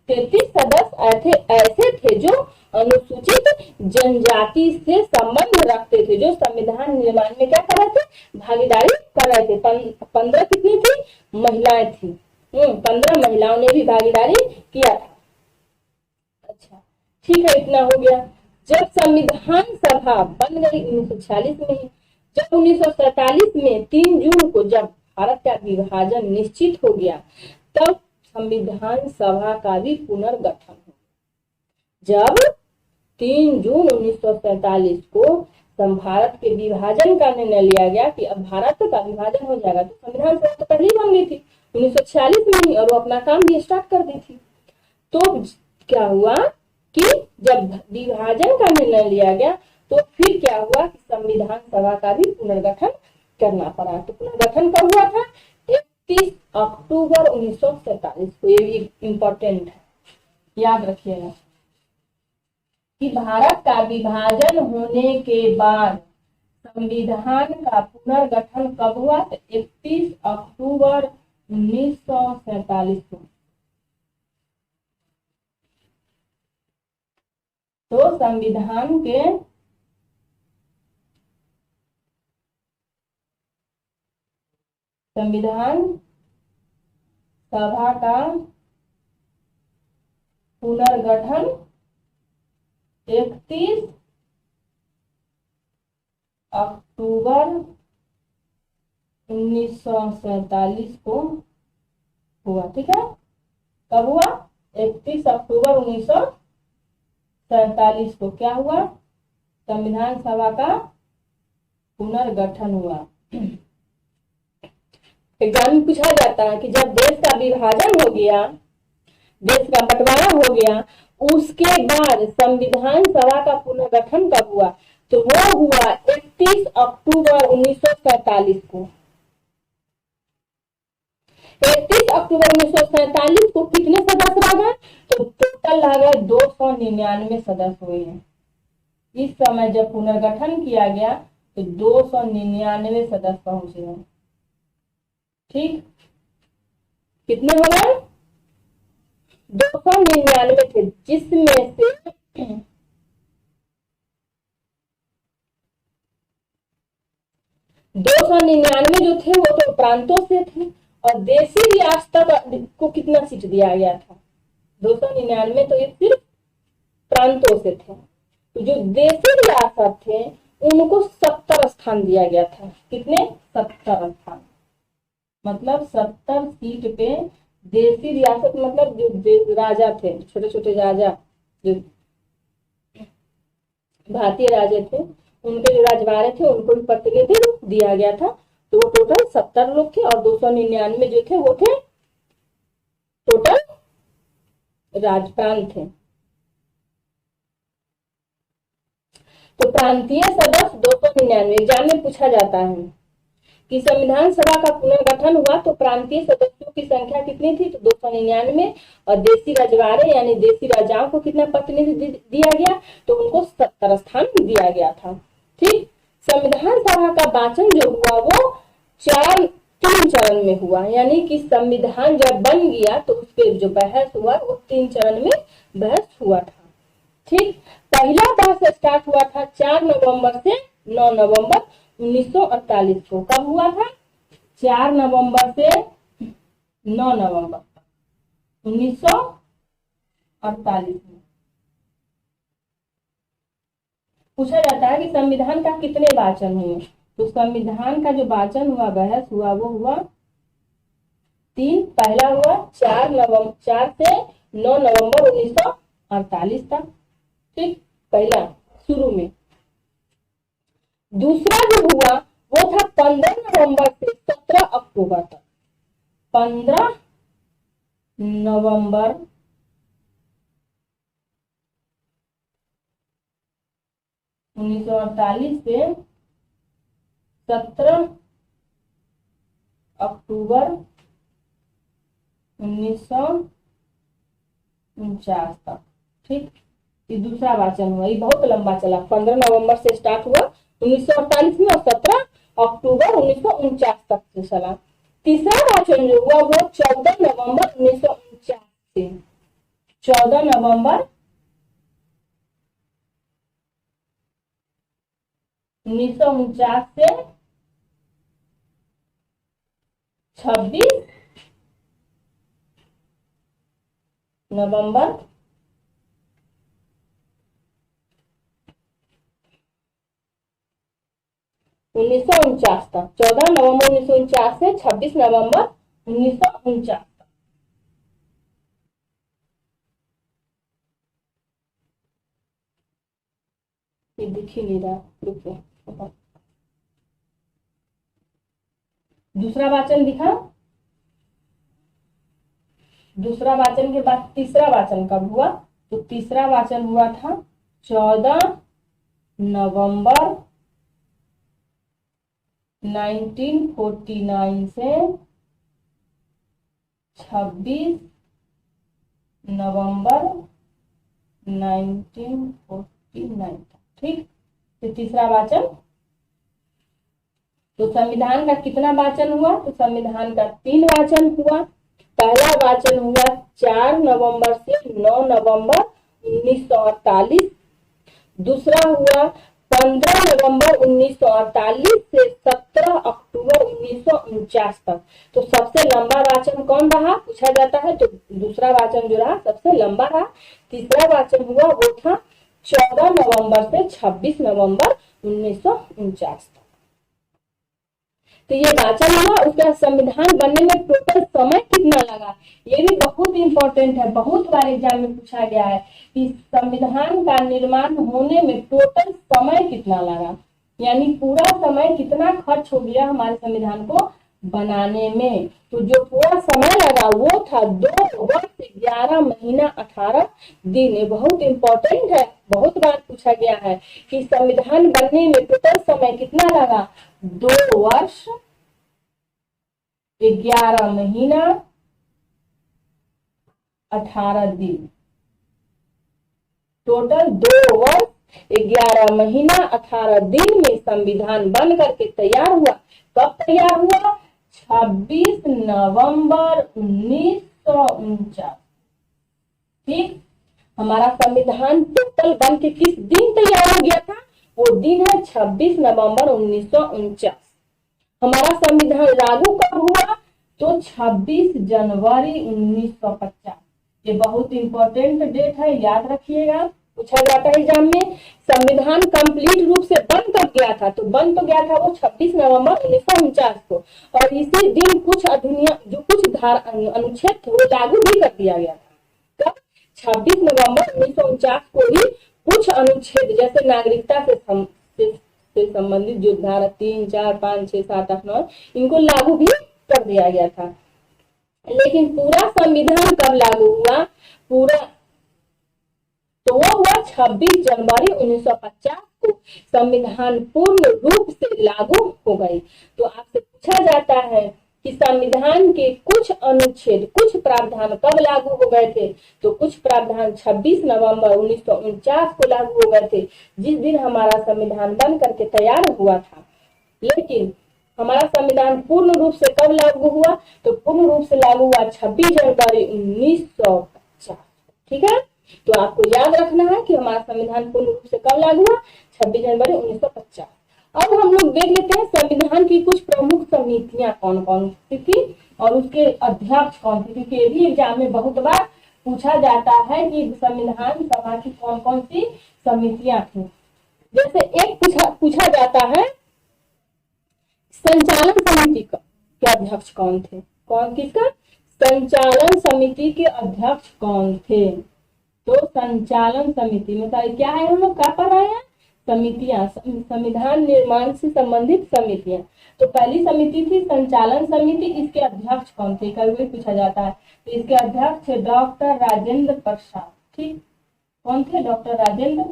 33 सदस्य ऐसे थे जो अनुसूचित जनजाति से संबंध रखते थे, जो संविधान निर्माण में क्या कर रहे थे? भागीदारी कर रहे थे। 15 कितनी थी? महिलाएं थी। 15 महिलाओं ने भी भागीदारी किया था। अच्छा, ठीक है, इतना हो गया। जब संविधान सभा बन गई 1946 में ही, जब 1947 में 3 जून को जब भारत का विभाजन निश्चित हो गया, तब संविधान सभा का भी पुनर्गठन हो। जब 3 जून 1947 को भारत के विभाजन का निर्णय लिया गया कि अब भारत का विभाजन हो जाएगा, तो संविधान सभा तो पहले ही बन गई थी 1946 में ही और वो अपना काम भी स्टार्ट कर दी थी। तो क्या हुआ कि जब विभाजन का निर्णय लिया गया तो फिर क्या हुआ कि संविधान सभा का भी पुनर्गठन करना पड़ा। तो पुनर्गठन कब हुआ था? 31 अक्टूबर 1947 को। ये भी इम्पोर्टेंट है, याद रखिएगा कि भारत का विभाजन होने के बाद संविधान का पुनर्गठन कब हुआ? तो 31 अक्टूबर 1947 को। तो संविधान सभा का पुनर्गठन 31 अक्टूबर 1947 को हुआ। ठीक है, कब हुआ? 31 अक्टूबर 1947 को क्या हुआ? संविधान सभा का पुनर्गठन हुआ। एग्जाम में पूछा जाता है कि जब देश का विभाजन हो गया, देश का बंटवारा हो गया, उसके बाद संविधान सभा का पुनर्गठन कब हुआ? तो वो हुआ 31 अक्टूबर 1947 को। 31 अक्टूबर 1947 को कितने सदस्य आ गए? तो टोटल आ गए 299 सदस्य हुए हैं। इस समय जब पुनर्गठन किया गया तो 299 सदस्य पहुंचे हैं। ठीक, कितने हो गए? 299 थे, जिसमें से 299 जो थे वो तो प्रांतों से थे, और देशी रियासत को कितना सीट दिया गया था? 299 तो ये सिर्फ प्रांतों से थे। तो जो देशी रियासत थे उनको 70 स्थान दिया गया था। कितने? 70 स्थान, मतलब 70 सीट पे देशी रियासत, मतलब जो राजा थे, छोटे छोटे राजा, जो भारतीय राजा थे, उनके जो राजवाड़े थे उनको भी प्रतिनिधित्व दिया गया था। तो वो टोटल 70 लोग थे, और 299 जो थे वो थे टोटल राजप्रांत थे। तो प्रांतीय सदस्य 299। एग्जाम में पूछा जाता है कि संविधान सभा का पुनर्गठन हुआ तो प्रांतीय सदस्यों की संख्या कितनी थी? तो 299, और देशी रजवाड़े यानी देशी राजाओं को कितना प्रतिनिधि दिया गया? तो उनको 70 स्थान दिया गया था। ठीक, संविधान सभा का वाचन जो हुआ वो 3 चरण में हुआ, यानी कि संविधान जब बन गया तो उस पर जो बहस हुआ वो 3 चरण में बहस हुआ था। ठीक, पहला बहस स्टार्ट हुआ था 4 नवंबर से 9 नवंबर 1948 को। कब हुआ था? 4 नवंबर से 9 नवंबर 1948 में। पूछा जाता है कि संविधान का कितने वाचन हुए? तो संविधान का जो वाचन हुआ, बहस हुआ, वो हुआ 3। पहला हुआ 4 से 9 नवंबर 1948 तक। ठीक, पहला शुरू में। दूसरा जो हुआ वो था 15 नवंबर से 17 अक्टूबर तक। 15 नवंबर 1948 से 17 अक्टूबर 1949 तक। ठीक, ये दूसरा वाचन हुआ। ये बहुत लंबा चला, 15 नवंबर से स्टार्ट हुआ 1948 में, और 17 अक्टूबर 1949 तक चला। तीसरा वाचन जो हुआ वो 14 नवंबर 1949 से 14 नवंबर 1949 से 26 नवंबर 1949 तक। 14 नवंबर 1949 से 26 नवंबर 1949 तक। ये दिख ही नहीं रहा, रुको। दूसरा वाचन दिखा। दूसरा वाचन के बाद तीसरा वाचन कब हुआ? तो तीसरा वाचन हुआ था 14 नवंबर 1949 से 26 नवंबर 1949। ठीक, तो तीसरा वाचन। तो संविधान का कितना वाचन हुआ? तो संविधान का 3 वाचन हुआ। पहला वाचन हुआ 4 नवंबर से 9 नवंबर 1948। दूसरा हुआ 15 नवंबर 1948 से 17 अक्टूबर 1949 तक। तो सबसे लंबा वाचन कौन रहा पूछा जाता है, तो दूसरा वाचन जो रहा सबसे लंबा रहा। तीसरा वाचन हुआ वो था 14 नवंबर से 26 नवंबर 1949 तक। तो ये वाचन हुआ। उसका संविधान बनने में टोटल समय कितना लगा, ये भी बहुत इंपॉर्टेंट है, बहुत बार एग्जाम में पूछा गया है कि संविधान का निर्माण होने में टोटल समय कितना लगा, यानी पूरा समय कितना खर्च हो गया हमारे संविधान को बनाने में। तो जो पूरा समय लगा वो था 2 वर्ष 11 महीना 18 दिन। ये बहुत इंपॉर्टेंट है, बहुत बार पूछा गया है कि संविधान बनने में टोटल समय कितना लगा, 2 वर्ष 11 महीना 18 दिन। टोटल 2 वर्ष 11 महीना 18 दिन में संविधान बन करके तैयार हुआ। कब तैयार हुआ, 26 नवंबर 1949। ठीक, हमारा संविधान टोटल बन के किस दिन तैयार हो गया था, वो दिन है 26 नवंबर 1949। हमारा संविधान लागू कब हुआ, तो 26 जनवरी 1950। ये बहुत इंपॉर्टेंट डेट है, याद रखिएगा, पूछा जाता है एग्जाम में। संविधान कंप्लीट रूप से बन कब गया था, तो बन तो गया था वो 26 नवंबर 1949 को, और इसी दिन कुछ अधिनियम, जो कुछ अनुच्छेद थे वो लागू भी कर दिया गया था। कब, 26 नवंबर 1949 को ही कुछ अनुच्छेद, जैसे नागरिकता से संबंधित जो धारा 3, 4, 5, 6, 7, 8, 9, इनको लागू भी कर दिया गया था। लेकिन पूरा संविधान कब लागू हुआ, पूरा तो वो हुआ 26 जनवरी 1950 को संविधान पूर्ण रूप से लागू हो गई। तो आपसे पूछा जाता है कि संविधान के कुछ अनुच्छेद, कुछ प्रावधान कब लागू हो गए थे, तो कुछ प्रावधान 26 नवंबर 1949 को लागू हो गए थे, जिस दिन हमारा संविधान बन करके तैयार हुआ था। लेकिन हमारा संविधान पूर्ण रूप से कब लागू हुआ, तो पूर्ण रूप से लागू हुआ 26 जनवरी 1950। ठीक है, तो आपको याद रखना है कि हमारा संविधान पूर्ण रूप से कब लागू हुआ, 26 जनवरी 1950। अब हम लोग देख लेते हैं संविधान की कुछ प्रमुख समितियां कौन कौन सी थी और उसके अध्यक्ष कौन थे, क्योंकि ये भी एग्जाम में बहुत बार पूछा जाता है कि संविधान सभा की कौन कौन सी समितियां थी। जैसे एक पूछा जाता है संचालन समिति के अध्यक्ष कौन थे, कौन, किसका, संचालन समिति के अध्यक्ष कौन थे। तो संचालन समिति में क्या है, हम लोग क्या पढ़ रहे हैं, समितियां, संविधान निर्माण से संबंधित समितियां। तो पहली समिति थी संचालन समिति, इसके अध्यक्ष कौन थे, कभी पूछा जाता है। तो इसके अध्यक्ष थे डॉक्टर राजेंद्र प्रसाद। ठीक, कौन थे, डॉक्टर राजेंद्र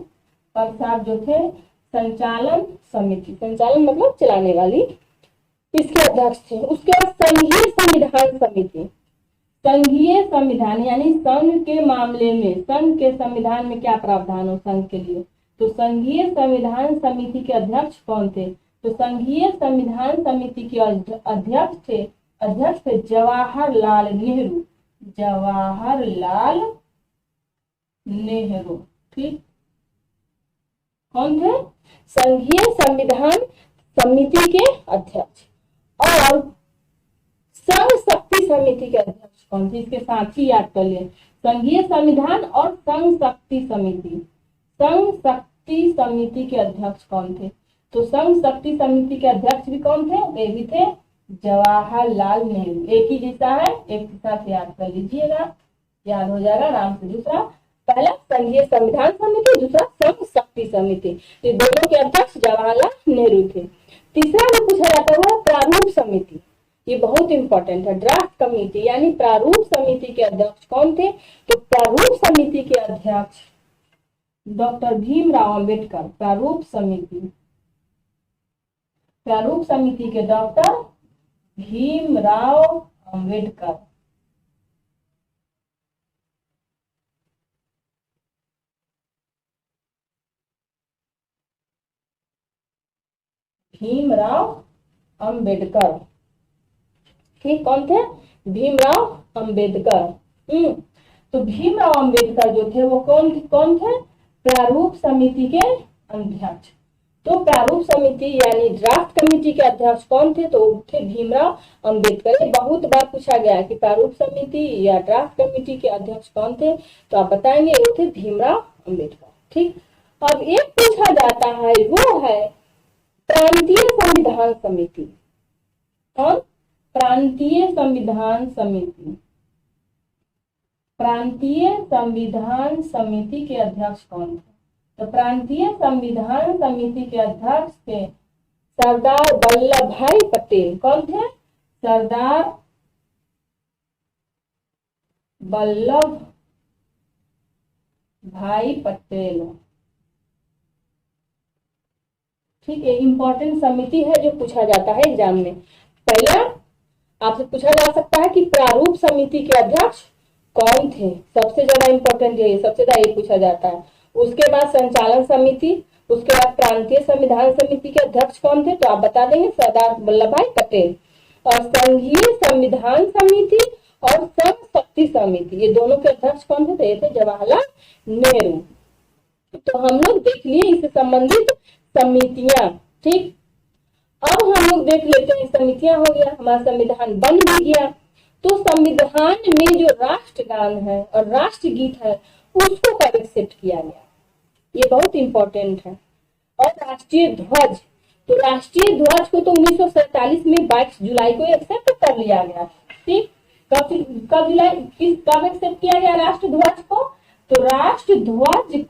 प्रसाद जो थे संचालन समिति, संचालन मतलब चलाने वाली, इसके अध्यक्ष थे। उसके बाद संघीय संविधान समिति, संघीय संविधान यानी संघ के मामले में, संघ के संविधान में क्या प्रावधान हो संघ के लिए, तो संघीय संविधान समिति के अध्यक्ष कौन थे, तो संघीय संविधान समिति के अध्यक्ष थे जवाहरलाल नेहरू, जवाहरलाल नेहरू। ठीक, कौन थे, संघीय संविधान समिति के अध्यक्ष। और संघ शक्ति समिति के अध्यक्ष कौन थे, इसके साथ ही याद कर लिए, संघीय संविधान और संघ शक्ति समिति, संघ शक्ति समिति के अध्यक्ष कौन थे, तो संघ शक्ति समिति के अध्यक्ष भी कौन थे, वे भी थे जवाहरलाल नेहरू। एक ही जैसा है, एक के साथ याद कर लीजिएगा, याद हो जाएगा आराम से। दूसरा, पहला संघीय संविधान समिति, दूसरा संघ शक्ति समिति, तो दोनों के अध्यक्ष जवाहरलाल नेहरू थे। तीसरा जो पूछा जाता है वो प्रारूप समिति, ये बहुत इंपॉर्टेंट है, ड्राफ्ट कमेटी यानी प्रारूप समिति के अध्यक्ष कौन थे, तो प्रारूप समिति के अध्यक्ष डॉक्टर भीमराव अंबेडकर। प्रारूप समिति के डॉक्टर भीमराव अंबेडकर। भीमराव अंबेडकर, ठीक, कौन थे, भीमराव अंबेडकर। तो भीमराव अंबेडकर जो थे वो कौन थे, प्रारूप समिति के अध्यक्ष। तो प्रारूप समिति यानी ड्राफ्ट कमेटी के अध्यक्ष कौन थे, तो थे भीमराव अंबेडकर। बहुत बार पूछा गया है कि प्रारूप समिति या ड्राफ्ट कमेटी के अध्यक्ष कौन थे, तो आप बताएंगे वो थे भीमराव अंबेडकर। ठीक, अब एक पूछा जाता है वो है प्रांतीय संविधान समिति। और प्रांतीय संविधान समिति, प्रांतीय संविधान समिति के अध्यक्ष कौन थे? तो प्रांतीय संविधान समिति के अध्यक्ष थे सरदार वल्लभ भाई पटेल। कौन थे? सरदार वल्लभ भाई पटेल। ठीक है, इंपॉर्टेंट समिति है जो पूछा जाता है एग्जाम में। पहला आपसे पूछा जा सकता है कि प्रारूप समिति के अध्यक्ष कौन थे? सबसे ज्यादा इंपॉर्टेंट यही, सबसे ज्यादा ये पूछा जाता है। उसके बाद संचालन समिति, उसके बाद प्रांतीय संविधान समिति के अध्यक्ष कौन थे? तो आप बता देंगे सरदार वल्लभ भाई पटेल। और संघीय संविधान समिति और संघ शक्ति समिति, ये दोनों के अध्यक्ष कौन थे? तो ये थे जवाहरलाल नेहरू। तो हम लोग देख लिए इससे संबंधित समितियां। ठीक, अब हम लोग देख लेते हैं समितियां हो गया, हमारा संविधान बन भी गया। तो संविधान में जो राष्ट्रगान है और राष्ट्रगीत है उसको कब एक्सेप्ट किया गया? ये बहुत इंपॉर्टेंट है। और राष्ट्रीय ध्वज, तो राष्ट्रीय ध्वज को तो 1947 में 22 जुलाई को एक्सेप्ट कर लिया गया। ठीक, कब एक्सेप्ट किया गया राष्ट्र ध्वज को? तो राष्ट्र ध्वज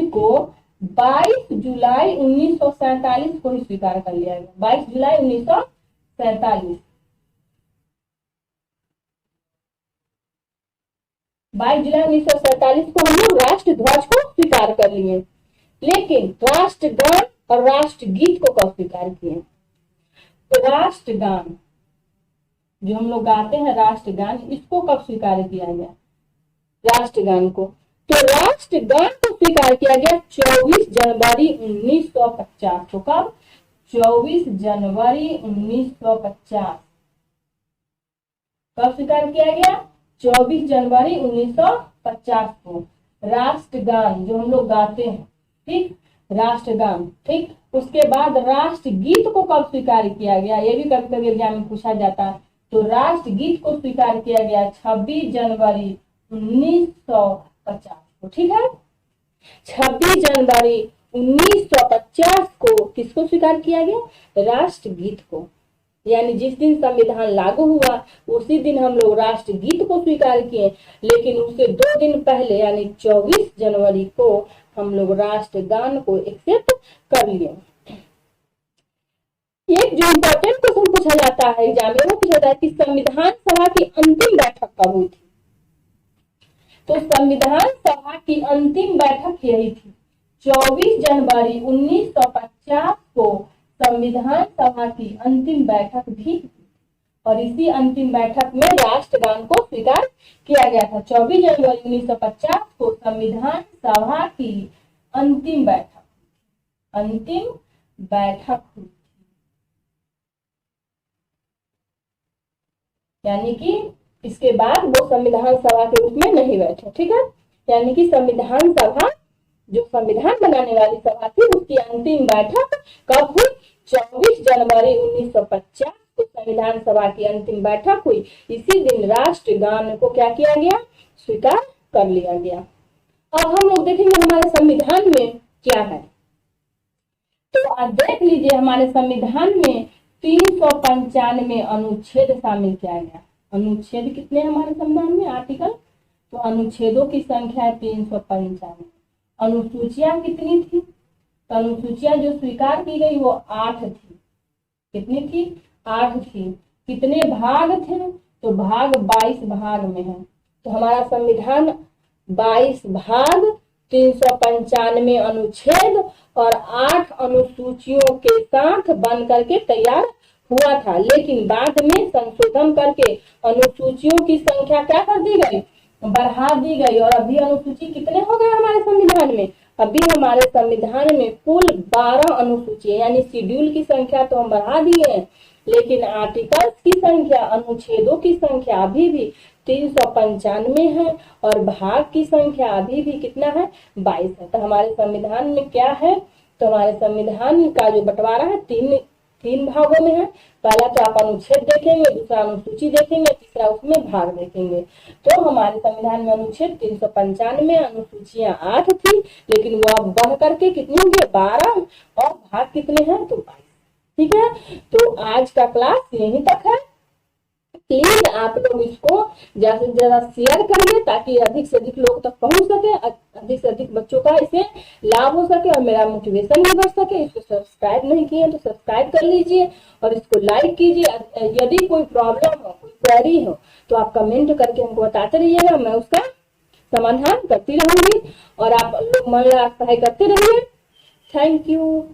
को 22 जुलाई 1947 को ही स्वीकार कर लिया गया। 22 जुलाई 1947, 22 जुलाई 1947 को हम लोग राष्ट्र ध्वज को स्वीकार कर लिए। लेकिन राष्ट्रगान और राष्ट्रगीत को कब स्वीकार किए? तो राष्ट्रगान जो हम लोग गाते हैं राष्ट्रगान, इसको कब स्वीकार किया गया? राष्ट्रगान को, तो राष्ट्रगान को स्वीकार किया गया 24 जनवरी 1950 को। कब? 24 जनवरी 1950 कब स्वीकार किया गया? 24 जनवरी 1950 को राष्ट्रगान जो हम लोग गाते हैं। ठीक, राष्ट्रगान। ठीक, उसके बाद राष्ट्रगीत को कब स्वीकार किया गया? ये भी कभी कभी एग्जाम में पूछा जाता है। तो राष्ट्रगीत को स्वीकार किया गया 26 जनवरी 1950 को। ठीक है, 26 जनवरी 1950 को किसको स्वीकार किया गया? राष्ट्रगीत को। यानी जिस दिन संविधान लागू हुआ उसी दिन हम लोग राष्ट्रगीत को स्वीकार किए, लेकिन उससे 2 दिन पहले यानी 24 जनवरी को हम लोग राष्ट्रगान को एक्सेप्ट कर लिए। एक जो इम्पोर्टेंट क्वेश्चन पूछा जाता है एग्जाम में, वो पूछा जाता है कि संविधान सभा की अंतिम बैठक कब हुई थी? तो संविधान सभा की अंतिम बैठक यही थी, 24 जनवरी 1950 को संविधान सभा की अंतिम बैठक भी थी। और इसी अंतिम बैठक में राष्ट्रगान को स्वीकार किया गया था। 24 जनवरी 1950 को संविधान सभा की अंतिम बैठक हुई, यानी कि इसके बाद वो संविधान सभा के रूप में नहीं बैठे। ठीक है, यानी कि संविधान सभा जो संविधान बनाने वाली सभा थी उसकी अंतिम बैठक कब हुई? 24 जनवरी 1950 को संविधान सभा की अंतिम बैठक हुई। इसी दिन राष्ट्रगान को क्या किया गया? स्वीकार कर लिया गया। अब हम लोग देखेंगे हमारे संविधान में क्या है। तो आप देख लीजिए हमारे संविधान में 395 अनुच्छेद शामिल किया गया। अनुच्छेद कितने हमारे संविधान में? आर्टिकल, तो अनुच्छेदों की संख्या है 395। अनुसूचियां कितनी थी? तो अनुसूचियां जो स्वीकार की गई वो 8 थी। कितनी थी? 8 थी। कितने भाग थे? तो भाग 22 भाग में है। तो हमारा संविधान 22 भाग, 395 अनुच्छेद और 8 अनुसूचियों के साथ बन करके तैयार हुआ था। लेकिन बाद में संशोधन करके अनुसूचियों की संख्या क्या कर दी गई? बढ़ा दी गई। और अभी अनुसूची कितने हो गए हमारे संविधान में? अभी हमारे संविधान में कुल 12 अनुसूची है, यानी शेड्यूल की संख्या तो हम बढ़ा दिए हैं, लेकिन आर्टिकल्स की संख्या, अनुच्छेदों की संख्या अभी भी 395 है और भाग की संख्या अभी भी कितना है? 22 है। तो हमारे संविधान में क्या है? तो हमारे संविधान का जो बंटवारा है 3 3 भागों में है। पहला तो आप अनुच्छेद देखेंगे, दूसरा अनुसूची देखेंगे, तीसरा उसमें भाग देखेंगे। तो हमारे संविधान में अनुच्छेद 395 अनुसूचियां 8 थी, लेकिन वो अब बढ़ करके कितनी होंगे 12, और भाग कितने हैं तो 22। ठीक है, तो आज का क्लास यहीं तक है। प्लीज आप लोग इसको ज्यादा से ज्यादा शेयर करिए ताकि अधिक से अधिक लोग तक पहुंच सके, अधिक से अधिक बच्चों का इसे लाभ हो सके और मेरा मोटिवेशन भी बढ़ सके। इसको सब्सक्राइब नहीं किए तो सब्सक्राइब कर लीजिए और इसको लाइक कीजिए। यदि कोई प्रॉब्लम हो, कोई क्वेरी हो तो आप कमेंट करके हमको बताते रहिएगा, मैं उसका समाधान करती रहूंगी और आप लोग मन लगा पढ़ाई करते रहिए। Thank you.